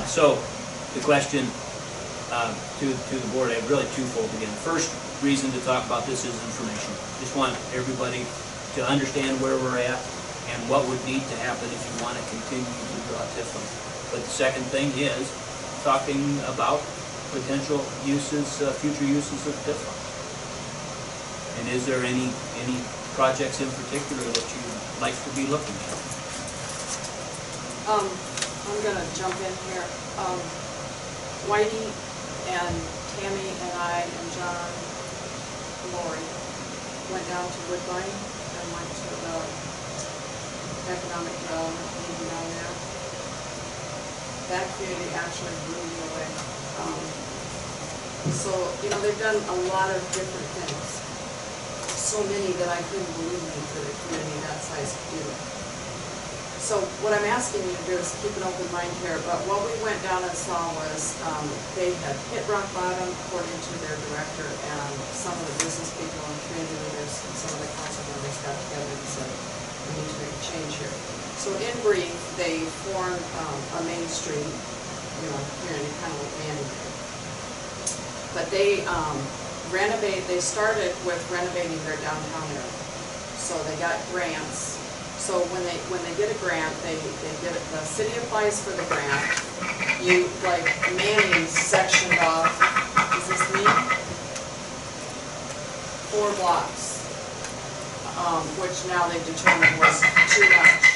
So the question to the board, I have really twofold again. First reason to talk about this is information. Just want everybody to understand where we're at and what would need to happen if you want to continue to draw TIF funds. But the second thing is talking about potential uses, future uses of TIF funds. And is there any projects in particular that you'd like to be looking at? I'm gonna jump in here. Whitey and Tammy and I and John, Lori, went down to Woodbine and went to the economic development meeting down there. That community actually blew me away. So, you know, they've done a lot of different things. So many that I couldn't believe for the community that size to do it. So what I'm asking you to do is keep an open mind here, but what we went down and saw was they had hit rock bottom according to their director, and some of the business people and community leaders and some of the council members got together and said, we need to make a change here. So in brief, they formed a Main Street, you know, community, kind of like Mandy did. But they they started with renovating their downtown area. So they got grants. So when they get a grant, they get it, the city applies for the grant. You, like Manning sectioned off, is this me? 4 blocks, which now they've determined was too much.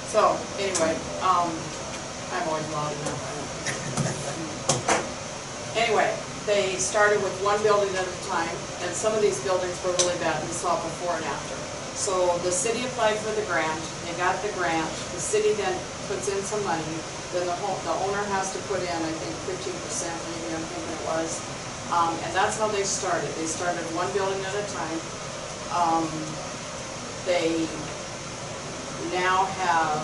So anyway, I'm always loud enough. Anyway, they started with one building at a time, and some of these buildings were really bad. We saw before and after. So the city applied for the grant. They got the grant. The city then puts in some money. Then the owner has to put in, I think, 15%, maybe I'm thinking it was. And that's how they started. They started one building at a time. They now have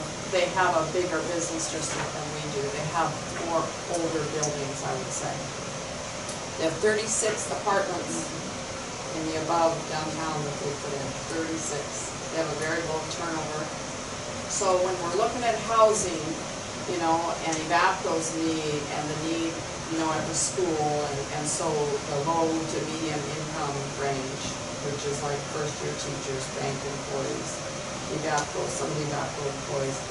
a bigger business district than we do. They have more older buildings, I would say. They have 36 apartments in the above downtown that they put in, 36. They have a very low turnover. So when we're looking at housing, you know, and EVAPCO's need and the need, you know, at the school, and so the low to medium income range, which is like first year teachers, bank employees, EVAPCO, some of the EVAPCO employees,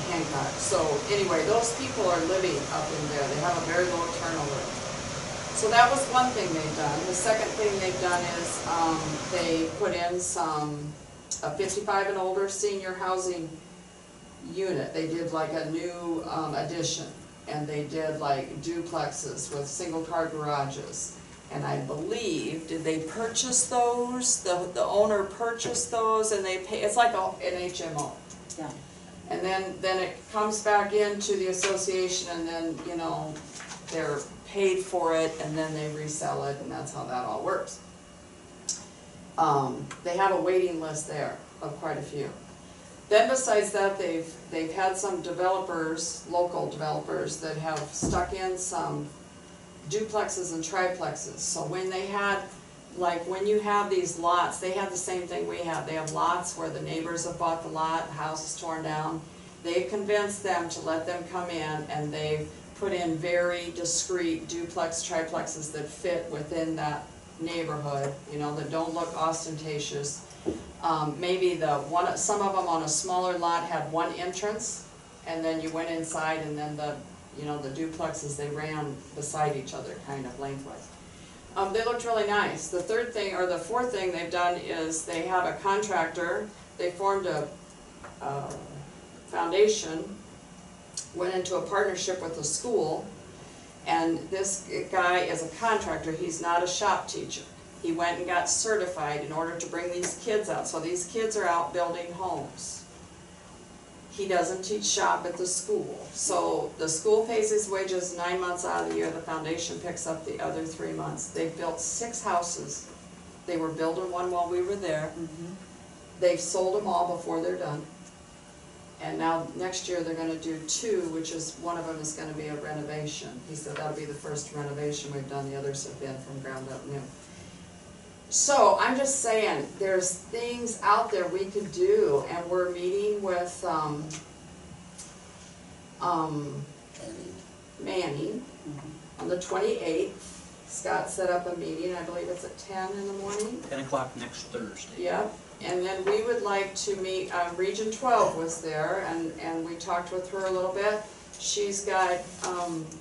Hancock. So anyway, those people are living up in there. They have a very low turnover. So that was one thing they've done. The second thing they've done is they put in a 55 and older senior housing unit. They did like a new addition, and they did like duplexes with single car garages. And I believe, did they purchase those? The owner purchased those and they pay, it's like an HMO. Yeah. And then it comes back into the association and then, you know, they're paid for it and then they resell it and that's how that all works. They have a waiting list there of quite a few. Then besides that, they've had some developers, local developers, that have stuck in some duplexes and triplexes. So when they had, like when you have these lots, they have the same thing we have. They have lots where the neighbors have bought the lot, the house is torn down. They've convinced them to let them come in and they've put in very discreet duplex, triplexes that fit within that neighborhood, you know, that don't look ostentatious. Maybe some of them on a smaller lot had one entrance, and then you went inside, and then the duplexes, they ran beside each other, kind of lengthwise. They looked really nice. The third thing, or the fourth thing they've done is they have a contractor. They formed a foundation, went into a partnership with the school, and this guy is a contractor. He's not a shop teacher. He went and got certified in order to bring these kids out. So these kids are out building homes. He doesn't teach shop at the school. So the school pays his wages 9 months out of the year. The foundation picks up the other 3 months. They've built 6 houses. They were building one while we were there. They've sold them all before they're done. And now next year they're gonna do 2, which is, one of them is gonna be a renovation. He said that'll be the first renovation we've done. The others have been from ground up new. So I'm just saying, there's things out there we could do, and we're meeting with Manning on the 28th. Scott set up a meeting, I believe it's at 10 in the morning. 10 o'clock next Thursday. Yep, and then we would like to meet, Region 12 was there, and we talked with her a little bit. She's got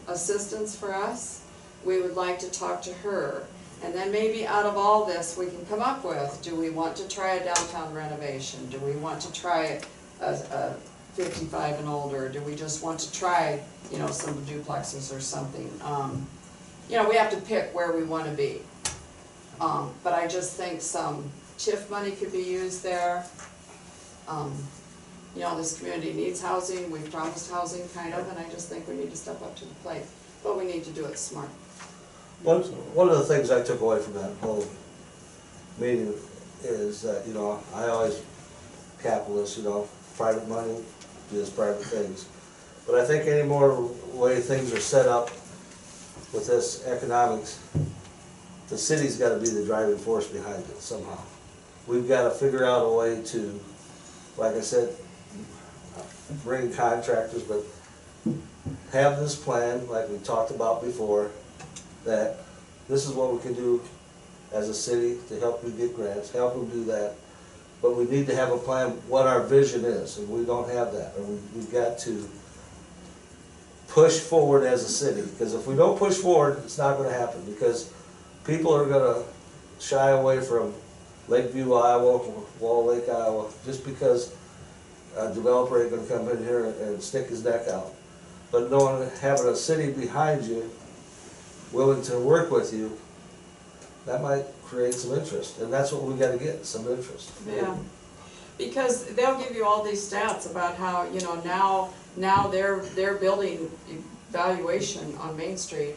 assistance for us. We would like to talk to her. And then maybe out of all this, we can come up with, do we want to try a downtown renovation? Do we want to try a 55 and older? Do we just want to try, you know, some duplexes or something? You know, we have to pick where we want to be. But I just think some TIF money could be used there. You know, this community needs housing. We've promised housing, kind of, and I just think we need to step up to the plate. But we need to do it smart. One of the things I took away from that whole meeting is that, you know, I always capitalist, you know, private money does private things. But I think any more way things are set up with this economics, the city's got to be the driving force behind it somehow. We've got to figure out a way to, like I said, bring contractors, but have this plan, like we talked about before, that this is what we can do as a city to help you get grants, help them do that. But we need to have a plan, what our vision is, and we don't have that. And we've got to push forward as a city, because if we don't push forward, it's not going to happen, because people are going to shy away from Lakeview, Iowa, Wall Lake, Iowa, just because a developer ain't going to come in here and stick his neck out. But knowing, having a city behind you, willing to work with you, that might create some interest, and that's what we got to get, some interest. Yeah, because they'll give you all these stats about how, you know, now they're building valuation on Main Street,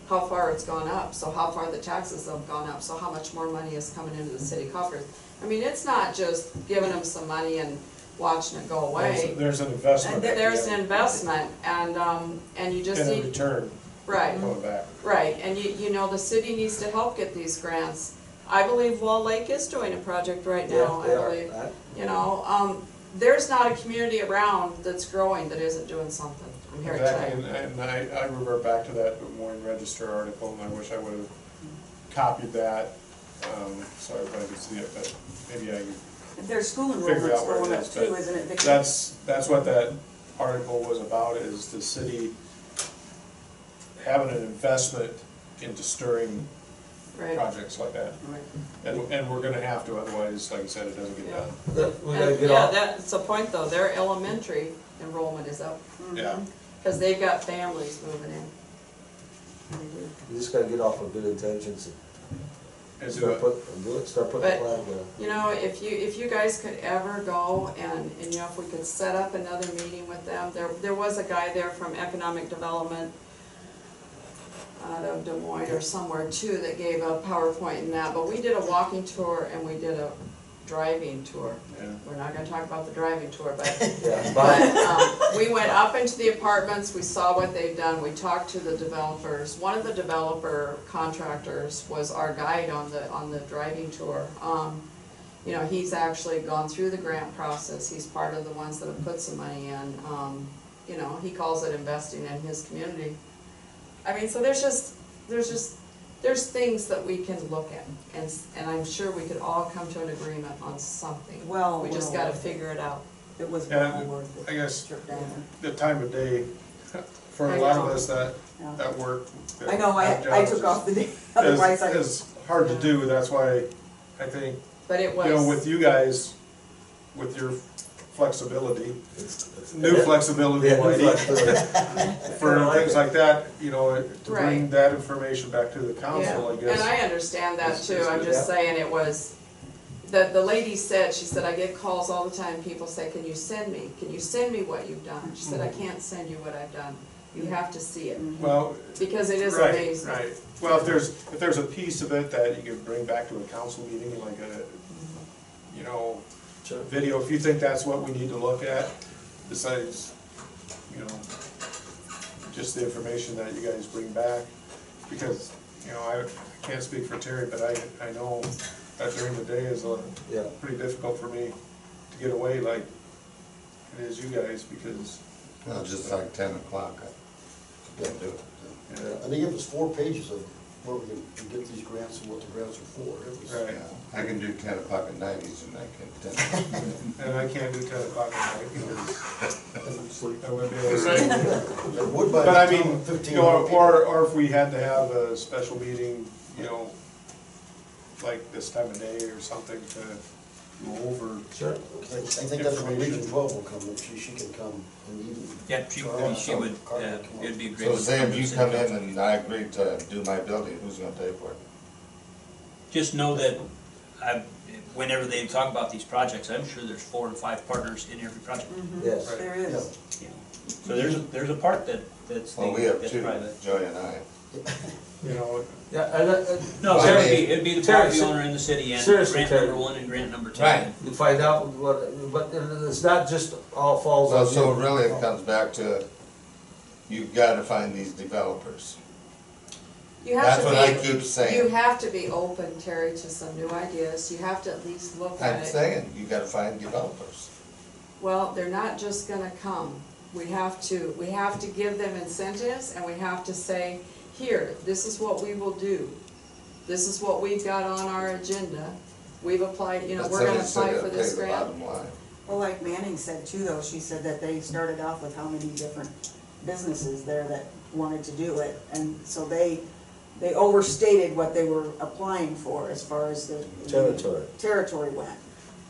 how far it's gone up, so how far the taxes have gone up, so how much more money is coming into the city coffers. I mean, it's not just giving them some money and watching it go away. There's an investment. There's an investment, and you just And a need. return Right. coming back. Right, and you know, the city needs to help get these grants. I believe Wall Lake is doing a project right now, Yeah, I believe. You know, there's not a community around that's growing that isn't doing something, I'm here to tell you. And I revert back to that Des Moines Register article, and I wish I would have copied that, so everybody could see it, but maybe I could There's school figure enrollment's out where going it up is. too, But isn't it, Vicki? that's what that article was about, is the city having an investment into stirring Right. projects like that. And we're gonna have to, otherwise, like I said, it doesn't get Yeah. done. We got to And, get yeah, off. that's a point though, their elementary enrollment is up, Yeah. because they've got families moving in. You just gotta get off of good intentions and And do start it. start putting the plan together. You know, if you guys could ever go and, you know, if we could set up another meeting with them, there was a guy there from Economic Development out of Des Moines or somewhere too that gave a PowerPoint and that, but we did a walking tour and we did a driving tour. Yeah. We're not gonna talk about the driving tour, but Yeah, but, we went up into the apartments, we saw what they've done, we talked to the developers. One of the developer contractors was our guide on the driving tour. You know, he's actually gone through the grant process, he's part of the ones that have put some money in. You know, he calls it investing in his community. I mean, so there's things that we can look at, and I'm sure we could all come to an agreement on something. Well, We just well, gotta figure it out. It was Yeah, well worth it. I guess Trip down the time of day, for I a lot of know. us that Yeah. work. that I know, have I jobs took is- off the day, otherwise I. Is hard to do, that's why I think, But it was. you know, with you guys, with your flexibility, new Yeah. flexibility, Yeah, new Whitey, flexibility. for I like things it. like that, you know, to bring Right. that information back to the council, I Yeah, guess. and I understand that It's- too, it's I'm good. just saying it was, the lady said, she said, I get calls all the time, people say, can you send me what you've done? She said, I can't send you what I've done, you have to see it, Well, because it is right, amazing. right. Well, if there's a piece of it that you could bring back to a council meeting, like a, you know, Sure. video, if you think that's what we need to look at, besides, you know, just the information that you guys bring back, because, you know, I can't speak for Terry, but I know that during the day is Yeah. pretty difficult for me to get away like it is you guys, because, Well, just like 10 o'clock, I can't do it. And they give us 4 pages of where we can get these grants and what the grants are for. It was- right, Yeah, I can do 10 o'clock at night, and I can 10. and I can't do 10 o'clock at night, because Sleep. I wouldn't be able to sleep. It would by But I the time mean, of 15 you know, people. or if we had to have a special meeting, you know, like this time of day or something to go over. Sure. I think that's when Region 12 will come, and she can come in the evening. Yeah, she would, it'd be great. So say if you come in and I agree to do my building, who's gonna pay for it? Just know that whenever they talk about these projects, I'm sure there's 4 or 5 partners in every project. Yes. Right. There is. You know. So there's a part that's Well, we have that's 2, private. Joy and I. You know, Yeah, No, so it'd be the Terry, property owner in the city and seriously, grant Terry. number 1 and grant number 2. Right. you find out what, but it's not just all falls Well, on so you. really it comes back to, you've gotta find these developers. You have That's to what I be, keep saying. you have to be open, Terry, to some new ideas, you have to at least look at I'm it. saying, you gotta find developers. Well, they're not just gonna come. We have to give them incentives, and we have to say, here, this is what we will do. This is what we've got on our agenda. We've applied, you know, But we're gonna somebody's apply still for gotta this pay the grant. bottom line. Well, like Manning said too, though, she said that they started off with how many different businesses there that wanted to do it, and so they overstated what they were applying for as far as the territory went.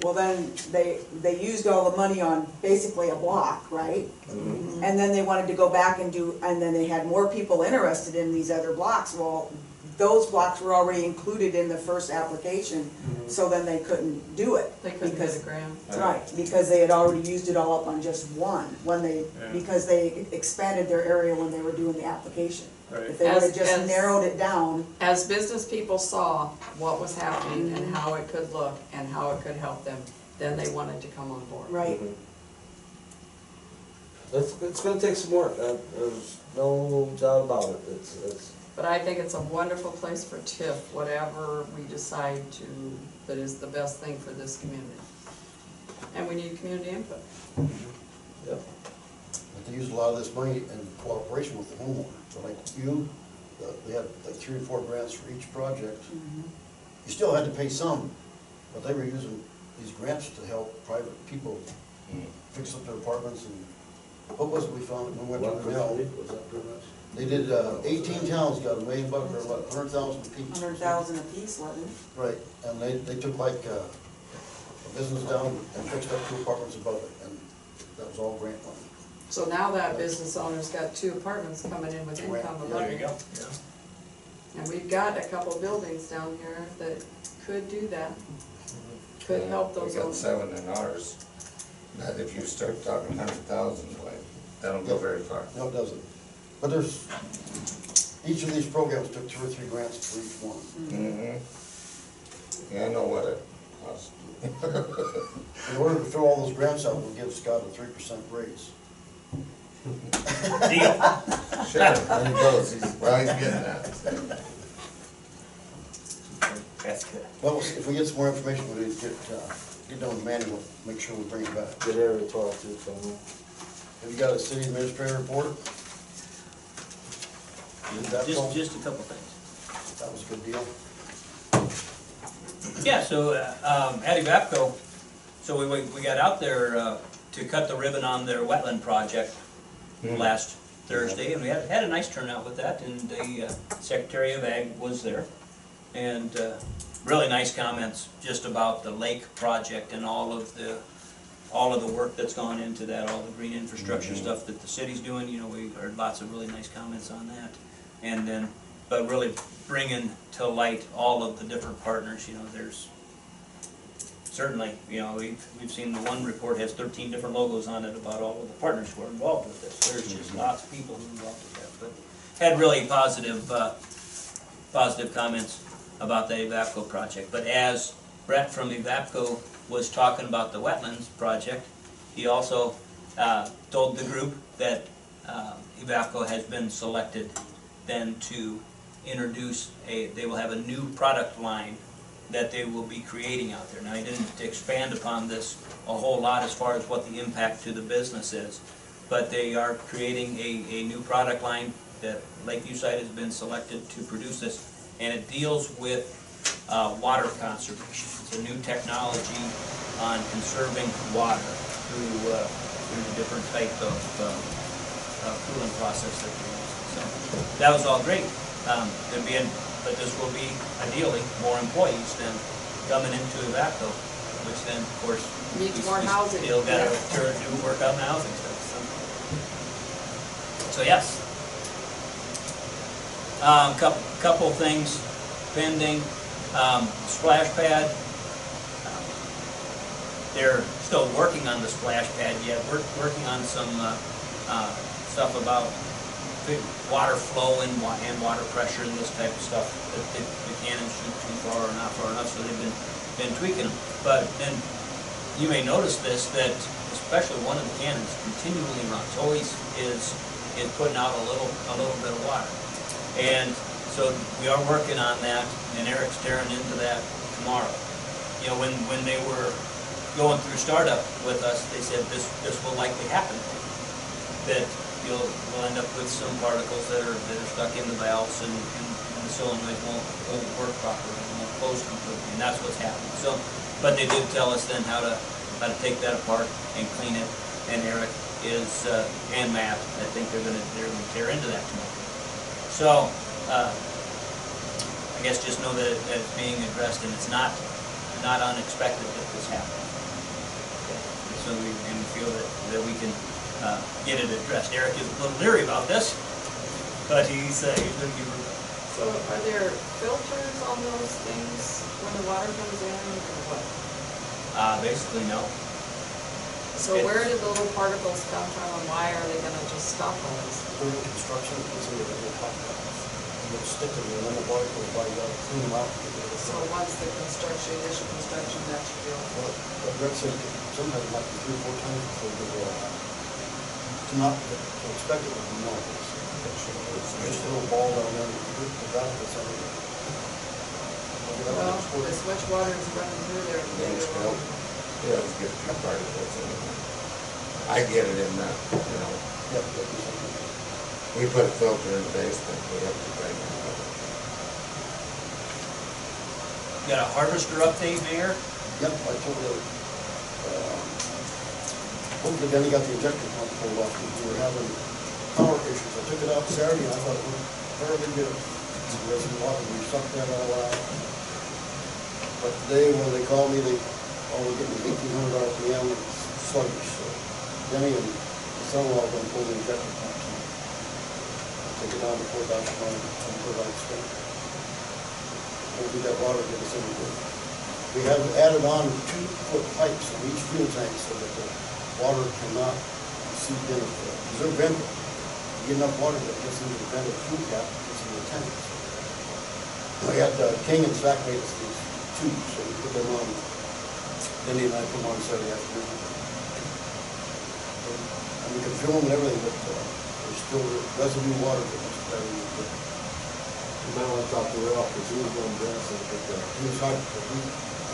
Well, then, they used all the money on basically a block, right? Mhm. And then they wanted to go back and then they had more people interested in these other blocks. Well, those blocks were already included in the first application, so then they couldn't do it. They couldn't because- get a grant. Right, because they had already used it all up on just one, Yeah. because they expanded their area when they were doing the application. right. If they would've As- just as- narrowed it down, As business people saw what was happening and how it could look and how it could help them, then they wanted to come on board. right, It's gonna take some work, there's no doubt about it, it's, But I think it's a wonderful place for TIF, whatever we decide to, that is the best thing for this community. And we need community input. yep. But they used a lot of this money in cooperation with the homeowner. So like you, they had like 3 or 4 grants for each project. You still had to pay some, but they were using these grants to help private people fix up their apartments. And what was it we found when we went to Grinnell? Was that pretty much? They did, 18 towns got $1 million or what, 100,000 apiece. 100,000 apiece, wasn't it? Right, and they took like a business down and fixed up 2 apartments above it, and that was all grant money. So now that business owner's got 2 apartments coming in with income above There you it. go. And we've got a couple buildings down here that could do that, could help those We got owners. 7 in ours. But if you start talking 100,000, like, that'll go very far. No, it doesn't. But there's, each of these programs took 2 or 3 grants for each one. Yeah, I know what it costs. In order to fill all those grants out, we'll give Scott a 3% raise. Deal. Sure, there he goes, well, he's getting that. That's good. Well, if we get some more information, we'll get down with Manny, we'll make sure we bring it back. Good area to talk to, so. Have you got a city administrator report? Did that fall? Just a couple things. That was a good deal. Yeah, so, at Evapco, so we got out there, to cut the ribbon on their wetland project last Thursday, and we had a nice turnout with that, and the Secretary of Ag was there. And, really nice comments just about the lake project and all of the work that's gone into that, all the green infrastructure stuff that the city's doing. You know, we heard lots of really nice comments on that. And then, but really bringing to light all of the different partners. You know, there's certainly, you know, we've seen the one report has 13 different logos on it about all of the partners who are involved with this. There's just lots of people who are involved with that. But had really positive comments about the Evapco project. But as Brett from Evapco was talking about the wetlands project, he also told the group that Evapco has been selected then to introduce they will have a new product line that they will be creating out there. Now, he didn't expand upon this a whole lot as far as what the impact to the business is, but they are creating a new product line that Lakeview site has been selected to produce this, and it deals with water conservation. It's a new technology on conserving water through the different type of cooling process that they're using. So that was all great. But this will be ideally more employees than coming into Evapco, which then, of course, Needs more housing. Still got to do work on the housing stuff. So yes. Couple things pending. Splash pad. They're still working on the splash pad yet. We're working on some stuff about water flow and water pressure and this type of stuff. That the cannons shoot too far or not far enough, so they've been tweaking them. But then you may notice this, that especially one of the cannons continually runs, always is putting out a little bit of water. And so we are working on that, and Eric's tearing into that tomorrow. You know, when they were going through startup with us, they said this will likely happen. That we'll end up with some particles that are stuck in the valves, and the solenoids won't work properly, and won't close completely, and that's what's happening. So, but they did tell us then how to take that apart and clean it, and Eric is and Matt, I think they're gonna tear into that tomorrow. So I guess just know that it's being addressed, and it's not unexpected that this happens. Okay. So we feel that we can get it addressed. Eric is a little leery about this, but he's going to give it. So are there filters on those things when the water comes in, or what? Basically, no. So where did the little particles come from, and why are they gonna just stop all this? During construction, it's in the little hot valves. And they'll stick in there, and then the water goes by, you gotta clean them out. So once the initial construction, that should be over. But Brett said sometimes it might be 3 or 4 times before they go out. To expect it would be no. It's just a little ball down there, the valve that's everywhere. Well, as much water is running through there, maybe they're wrong. Yeah, let's get 2 particles in it. I get it in that, you know. Yep. We put a filter in the basement, we have to break it up. Got a harvester update, Mayor? Yep, I told you, hopefully Denny got the injector pump pulled off, because we were having power issues. I took it out Saturday, and I thought it went fairly good. There's some water, we sucked that all out. But today, when they called me, we're getting 1,800 RPM, it's sluggish, so Denny and the son-in-law gonna pull the injection pumps. Take it down to 4,000 on per light state. We'll do that water get us in good. We have added on 2-foot pipes in each fuel tank so that the water cannot seep in. Because they're vented. You get enough water that gets into the vented fuel cap, gets into the tanks. We had King and Zach made us these tubes, so we put them on. Denny and I put them on Saturday afternoon. And we can fill them and everything, but there's still residue water that must be better. You might want to talk to Ralph, because he was going to bring us in with the, He was hard, he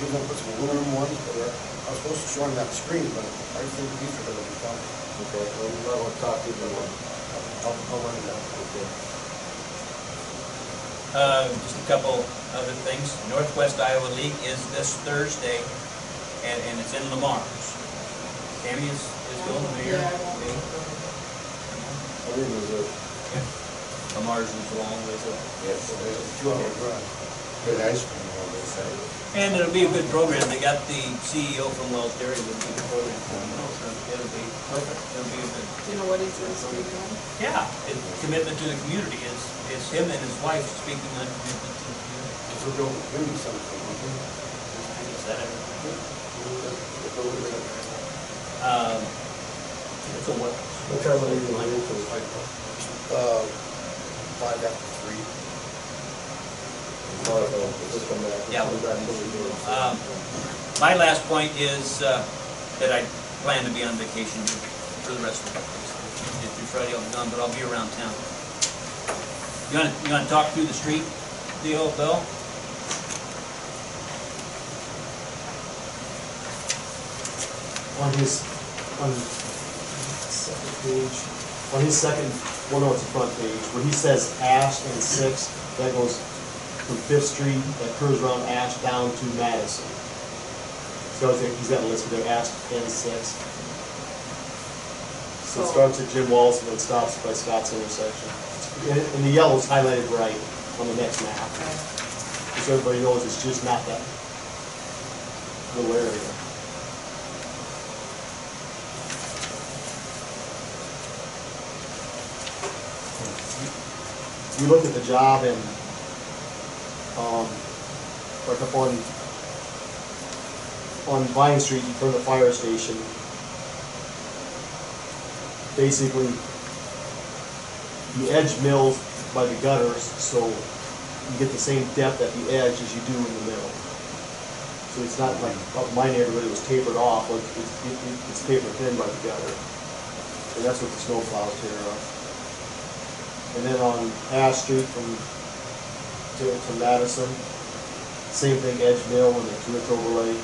was gonna put some aluminum ones, but I was supposed to show him that screen, but I think he's gonna be fine. okay, well, you might want to talk to him about I'll run it out. okay. Just a couple other things. Northwest Iowa League is this Thursday, and it's in Lamar's. Tammy is going there. Yeah, I won't be. I didn't know that. Lamar's is a long ways up. Yes, 2 hour drive. good ice cream, all they say. And it'll be a good program. They got the CEO from Wells Dairy will do the program for them. So it'll be perfect. It'll be a good. Do you know what he's going to speak on? Yeah, his commitment to the community is him and his wife speaking on commitment to the community. So they'll give me something. I guess that it's a what? What time are you going to do? 5 after 3. Just come back. Yeah. Come back till we do it. My last point is that I plan to be on vacation for the rest of the week. Tuesday through Friday I'll be gone, but I'll be around town. You want to talk through the street deal, Bill? On his second page, on his second, well, no, it's the front page, where he says Ash and 6th, that goes from 5th Street, that curves around Ash down to Madison. So I think he's got a list there, Ash and 6th. So it starts at Jim Walls and then stops by Scott's intersection. And the yellow's highlighted right on the next map. So everybody knows it's just not that little area. You look at the job and, like up on Vine Street, in front of the fire station, basically, the edge mills by the gutters, so you get the same depth at the edge as you do in the middle. So it's not like up my neighborhood, it was tapered off, like it's tapered thin by the gutter. And that's what the snow plows tear off. And then on Ash Street to Madison, same thing, edge mill and the twitch overlay.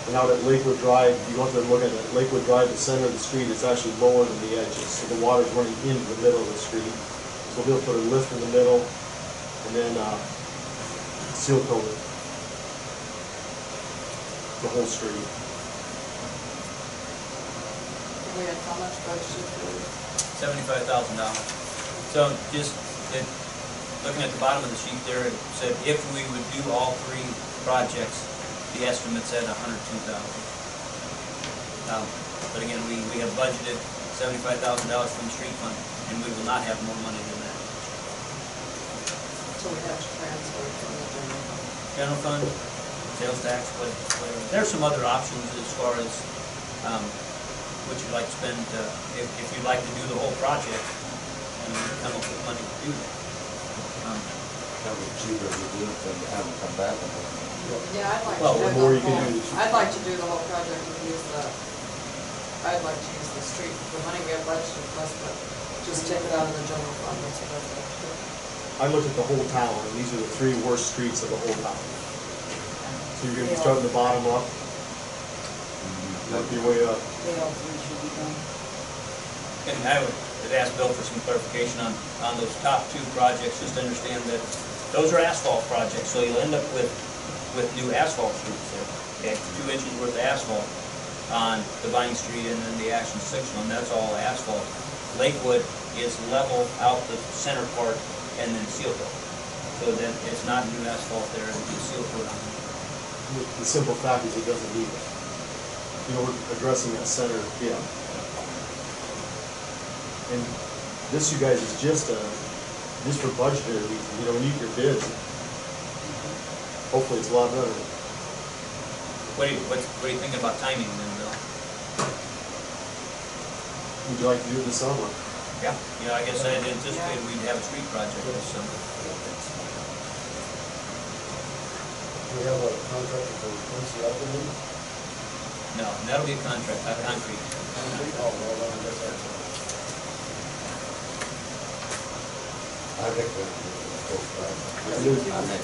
And out at Lakewood Drive, if you go out there and look at it, Lakewood Drive, the center of the street, it's actually lower than the edges, so the water's running into the middle of the street. So they'll put a lift in the middle, and then seal coat the whole street. We had how much budget for $75,000. So just looking at the bottom of the sheet there, it said if we would do all 3 projects, the estimate's at $102,000. But again, we have budgeted $75,000 from the street fund, and we will not have more money than that. So we have to transfer from the general fund. General fund, sales tax, whatever. There's some other options as far as what you'd like to spend, if you'd like to do the whole project, and come up with money to do that. That would be cheaper to do it than to have them come back and Yeah, I'd like Well, to the do more the you can whole, do, the I'd like to do the whole project and use I'd like to use the street, the money we have budgeted plus, but just take it out of the general fund, that's what I'd like to do. I looked at the whole town, and these are the 3 worst streets of the whole town. So you're gonna start at the bottom up, work your way up. They all 3 should be done. And I would ask Bill for some clarification on those top 2 projects, just to understand that those are asphalt projects, so you'll end up with new asphalt streets there. Okay, 2 inches worth of asphalt on the Vine Street and then the Ash and 6th one, that's all asphalt. Lakewood is level out the center part and then seal coat. So then it's not new asphalt there, it's just seal coat on it. The simple fact is it doesn't need it. You know, we're addressing that center, yeah. And this, you guys, is just for budgetary reasons, you don't need your bids. Hopefully it's a lot better. What do you think about timing then, Bill? Would you like to do it this summer? Yeah. You know, I guess I had anticipated we'd have a street project this summer. We have a contractor for Quincy Upland. No, and that'll be a contract, concrete. Oh, well, I guess that's. I think that goes back.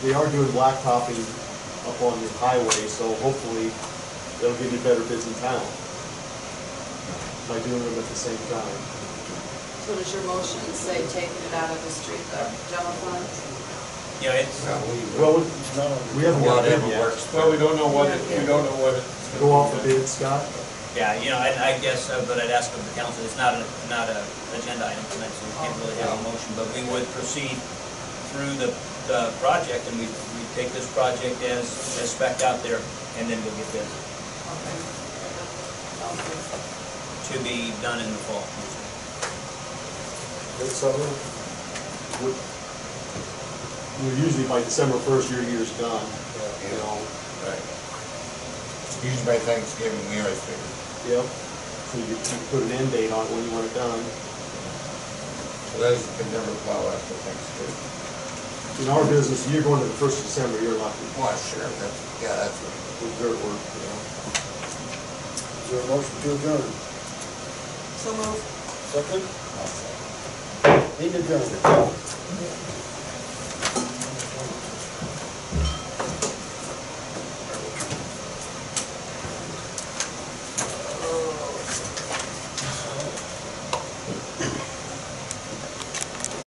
They are doing blacktopping up on the highway, so hopefully they'll give you better bids in town by doing them at the same time. So does your motion say taking it out of the street, general funds? Yeah, it's, Well, It's not on. we haven't got a bid Whatever yet. works. Well, we don't know what it, Go off the bid, Scott. yeah, you know, I guess, but I'd ask of the council, it's not a agenda item tonight, so we can't really have a motion, but we would proceed through the project, and we take this project as spec'd out there, and then we'll get bids Okay. Sounds good. to be done in the fall. Good summer. Usually by December 1st, your year's done, you know. Right. Usually by Thanksgiving, we always figure. Yep. So you put an end date on it when you want it done. So those can never plow after Thanksgiving. In our business, you're going to the 1st of December, you're lucky Well, sure, that's what. with dirt work, you know. Is there a motion to adjourn? So move. Second? Meeting adjourned.